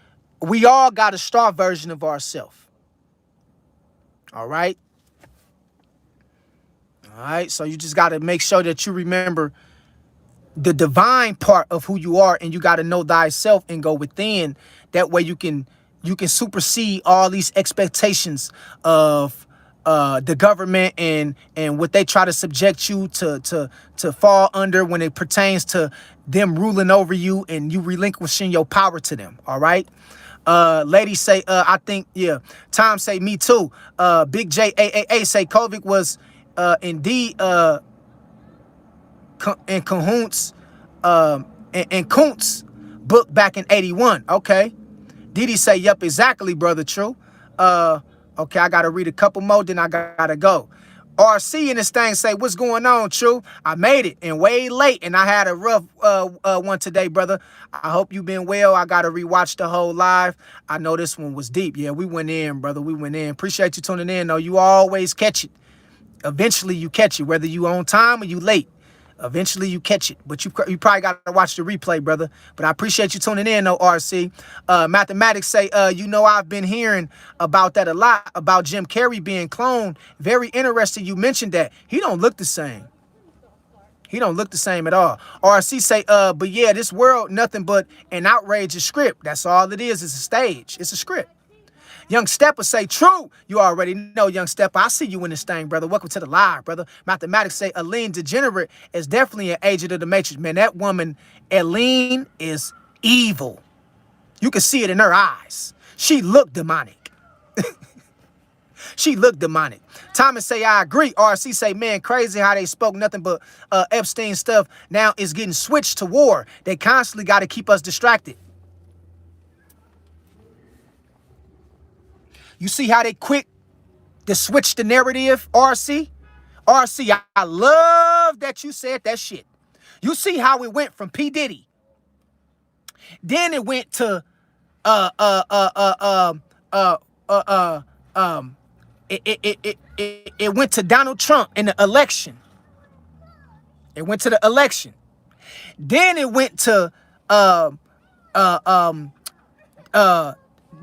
we all got a star version of ourselves. All right. All right. So you just got to make sure that you remember the divine part of who you are, and you got to know thyself and go within. That way you can supersede all these expectations of the government and what they try to subject you to fall under when it pertains to them ruling over you and you relinquishing your power to them. All right. Ladies say, I think, yeah. Tom say, me too. Big J AAA say COVID was indeed in Cahoots and Kuntz book back in 81. Okay. Didi say, yep, exactly, brother. True. Okay, I gotta read a couple more, then I gotta go. RC in this thing say, what's going on, True? I made it and way late, and I had a rough one today, brother. I hope you've been well. I gotta rewatch the whole live. I know this one was deep. Yeah, we went in, brother. We went in. Appreciate you tuning in, though. You always catch it. Eventually, you catch it, whether you on time or you late. Eventually, you catch it, but you probably got to watch the replay, brother. But I appreciate you tuning in, though, RC. Mathematics say, you know, I've been hearing about that a lot, about Jim Carrey being cloned. Very interesting you mentioned that. He don't look the same. He don't look the same at all. RC say, but yeah, this world, nothing but an outrageous script. That's all it is. It's a stage. It's a script. Young Stepper say, true. You already know, Young Stepper. I see you in this thing, brother. Welcome to the live, brother. Mathematics say, Aline Degenerate is definitely an agent of the Matrix. Man, that woman, Aline, is evil. You can see it in her eyes. She looked demonic. She looked demonic. Thomas say, I agree. RC say, man, crazy how they spoke nothing but Epstein stuff. Now it's getting switched to war. They constantly got to keep us distracted. You see how they quick to switch the narrative, RC? RC, I love that you said that shit. You see how it went from P. Diddy. Then it went to it went to Donald Trump in the election. It went to the election. Then it went to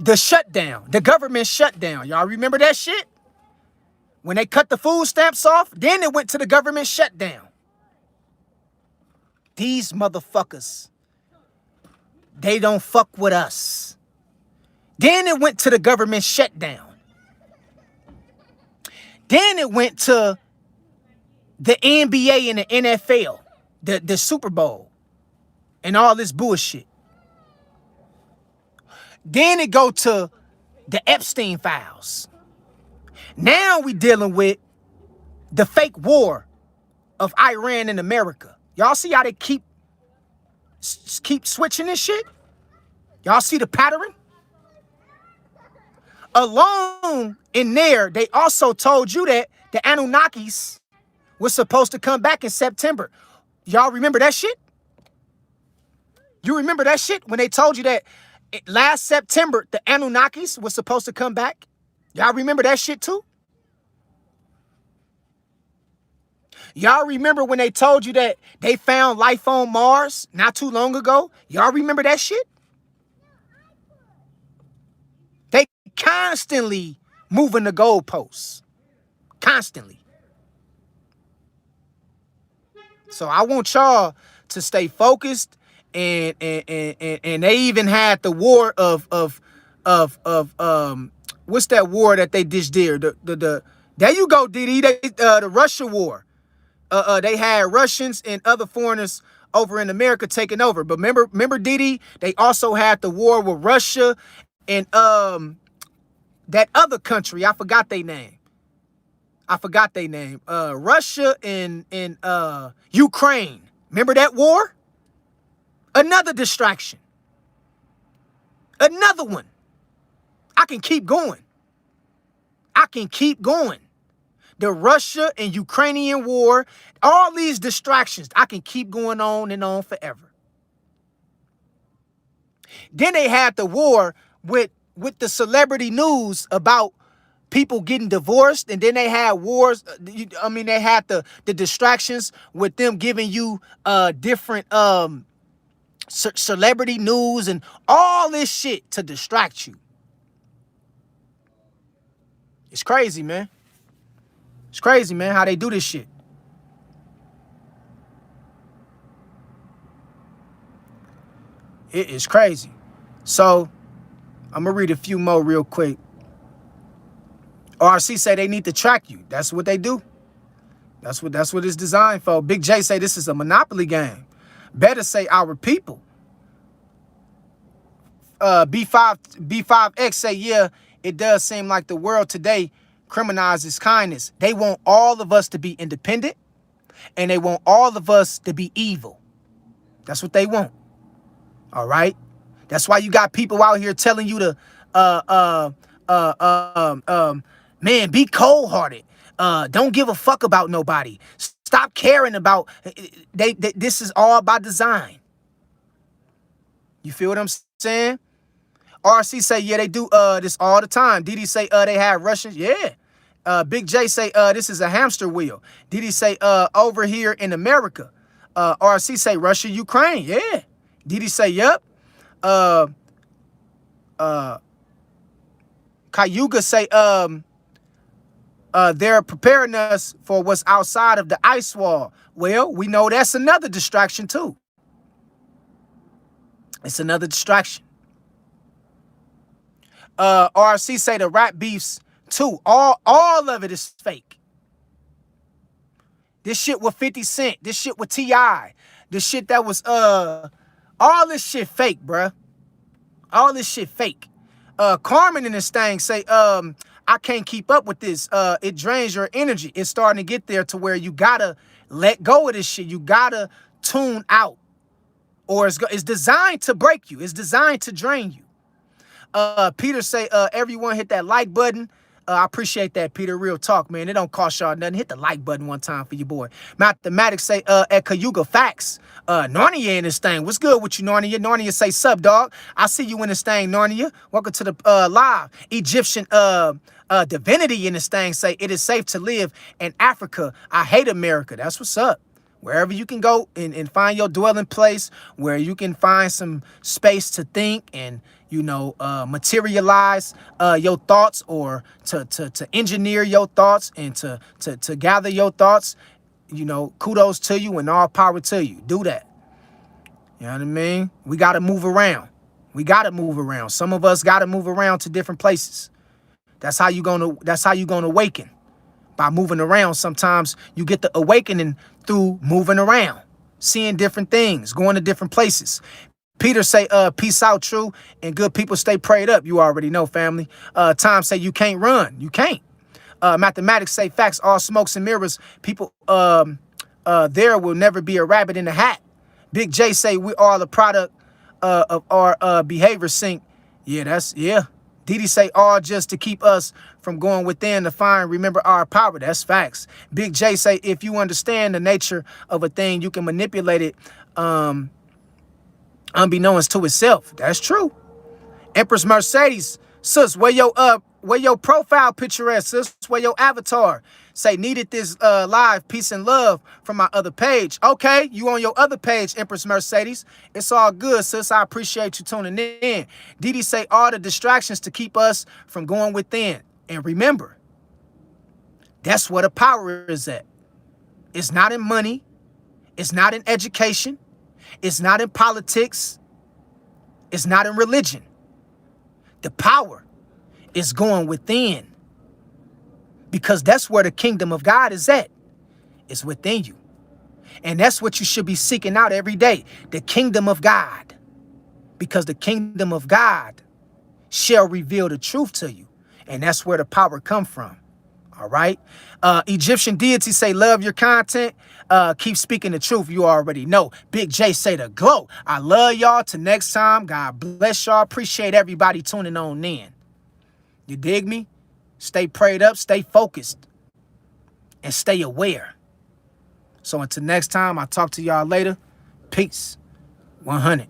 the shutdown, the government shutdown. Y'all remember that shit? When they cut the food stamps off, then it went to the government shutdown. These motherfuckers, they don't fuck with us. Then it went to the government shutdown. Then it went to the NBA and the NFL, the Super Bowl, and all this bullshit. Then it go to the Epstein files. Now we dealing with the fake war of Iran and America. Y'all see how they keep switching this shit? Y'all see the pattern? Along in there, they also told you that the Anunnakis was supposed to come back in September. Y'all remember that shit? You remember that shit when they told you that last September, the Anunnakis was supposed to come back? Y'all remember that shit too? Y'all remember when they told you that they found life on Mars not too long ago? Y'all remember that shit? They constantly moving the goalposts. Constantly. So I want y'all to stay focused. And they even had the war of what's that war that they just did? The there you go, Didi. The Russia war. They had Russians and other foreigners over in America taking over. But remember, Didi, they also had the war with Russia and that other country. I forgot their name. Russia and Ukraine. Remember that war? Another distraction. Another one. I can keep going. The Russia and Ukrainian war, all these distractions, I can keep going on and on forever. Then they had the war with with the celebrity news about people getting divorced, and then they had wars. I mean, they had the distractions with them giving you different celebrity news and all this shit to distract you. It's crazy, man. It's crazy, man, how they do this shit. It is crazy. So I'm gonna read a few more real quick. RC say they need to track you. That's what they do. That's what it's designed for. Big J say this is a monopoly game. Better say our people. B5X say, yeah, it does seem like the world today criminalizes kindness. They want all of us to be independent, and they want all of us to be evil. That's what they want. All right. That's why you got people out here telling you to man, be cold-hearted. Don't give a fuck about nobody. Stop caring about this is all by design. You feel what I'm saying? RC say, yeah, they do this all the time. DD say they have Russians. Yeah. Big J say this is a hamster wheel. DD say over here in America. RC say Russia, Ukraine. Yeah. DD say, yep. Cayuga say they're preparing us for what's outside of the ice wall. Well, we know that's another distraction too. It's another distraction. RC say the rap beefs too. All of it is fake. This shit with 50 Cent. This shit with T.I. This shit that was all this shit fake, bruh. All this shit fake. Carmen in this thing say, I can't keep up with this. It drains your energy. It's starting to get there to where you gotta let go of this shit. You gotta tune out. Or it's designed to break you. It's designed to drain you. Peter say, everyone hit that like button. I appreciate that, Peter. Real talk, man. It don't cost y'all nothing. Hit the like button one time for your boy. Mathematics say, at Cayuga Facts. Narnia in this thing. What's good with you, Narnia? Narnia say, sub, dog. I see you in this thing, Narnia. Welcome to the live. Egyptian divinity in this thing say, it is safe to live in Africa. I hate America. That's what's up. Wherever you can go and find your dwelling place, where you can find some space to think and, you know, materialize your thoughts, or to engineer your thoughts and to gather your thoughts, you know, kudos to you and all power to you. Do that. You know what I mean? We got to move around. We got to move around. Some of us got to move around to different places. That's how you gonna awaken. By moving around. Sometimes you get the awakening through moving around, seeing different things, going to different places. Peter say, peace out, true, and good people stay prayed up. You already know, family. Tom say, you can't run. You can't. Mathematics say, facts, all smokes and mirrors. People there will never be a rabbit in the hat. Big J say, we are the product of our behavior sync. Yeah, yeah. Didi say, all just to keep us from going within to find, remember our power. That's facts. Big J say, if you understand the nature of a thing, you can manipulate it unbeknownst to itself. That's true. Empress Mercedes, sis, where your profile picture at, sis? Where your avatar? Say, needed this live peace and love from my other page. Okay, you on your other page, Empress Mercedes. It's all good, sis. I appreciate you tuning in. Didi say, all the distractions to keep us from going within. And remember, that's where the power is at. It's not in money. It's not in education. It's not in politics. It's not in religion. The power is going within. Because that's where the kingdom of God is at. It's within you. And that's what you should be seeking out every day. The kingdom of God. Because the kingdom of God shall reveal the truth to you. And that's where the power comes from. All right. Egyptian deity say, love your content. Keep speaking the truth. You already know. Big J say the glow. I love y'all. Till next time. God bless y'all. Appreciate everybody tuning on in. You dig me? Stay prayed up, stay focused, and stay aware. So until next time, I'll talk to y'all later. Peace. 100.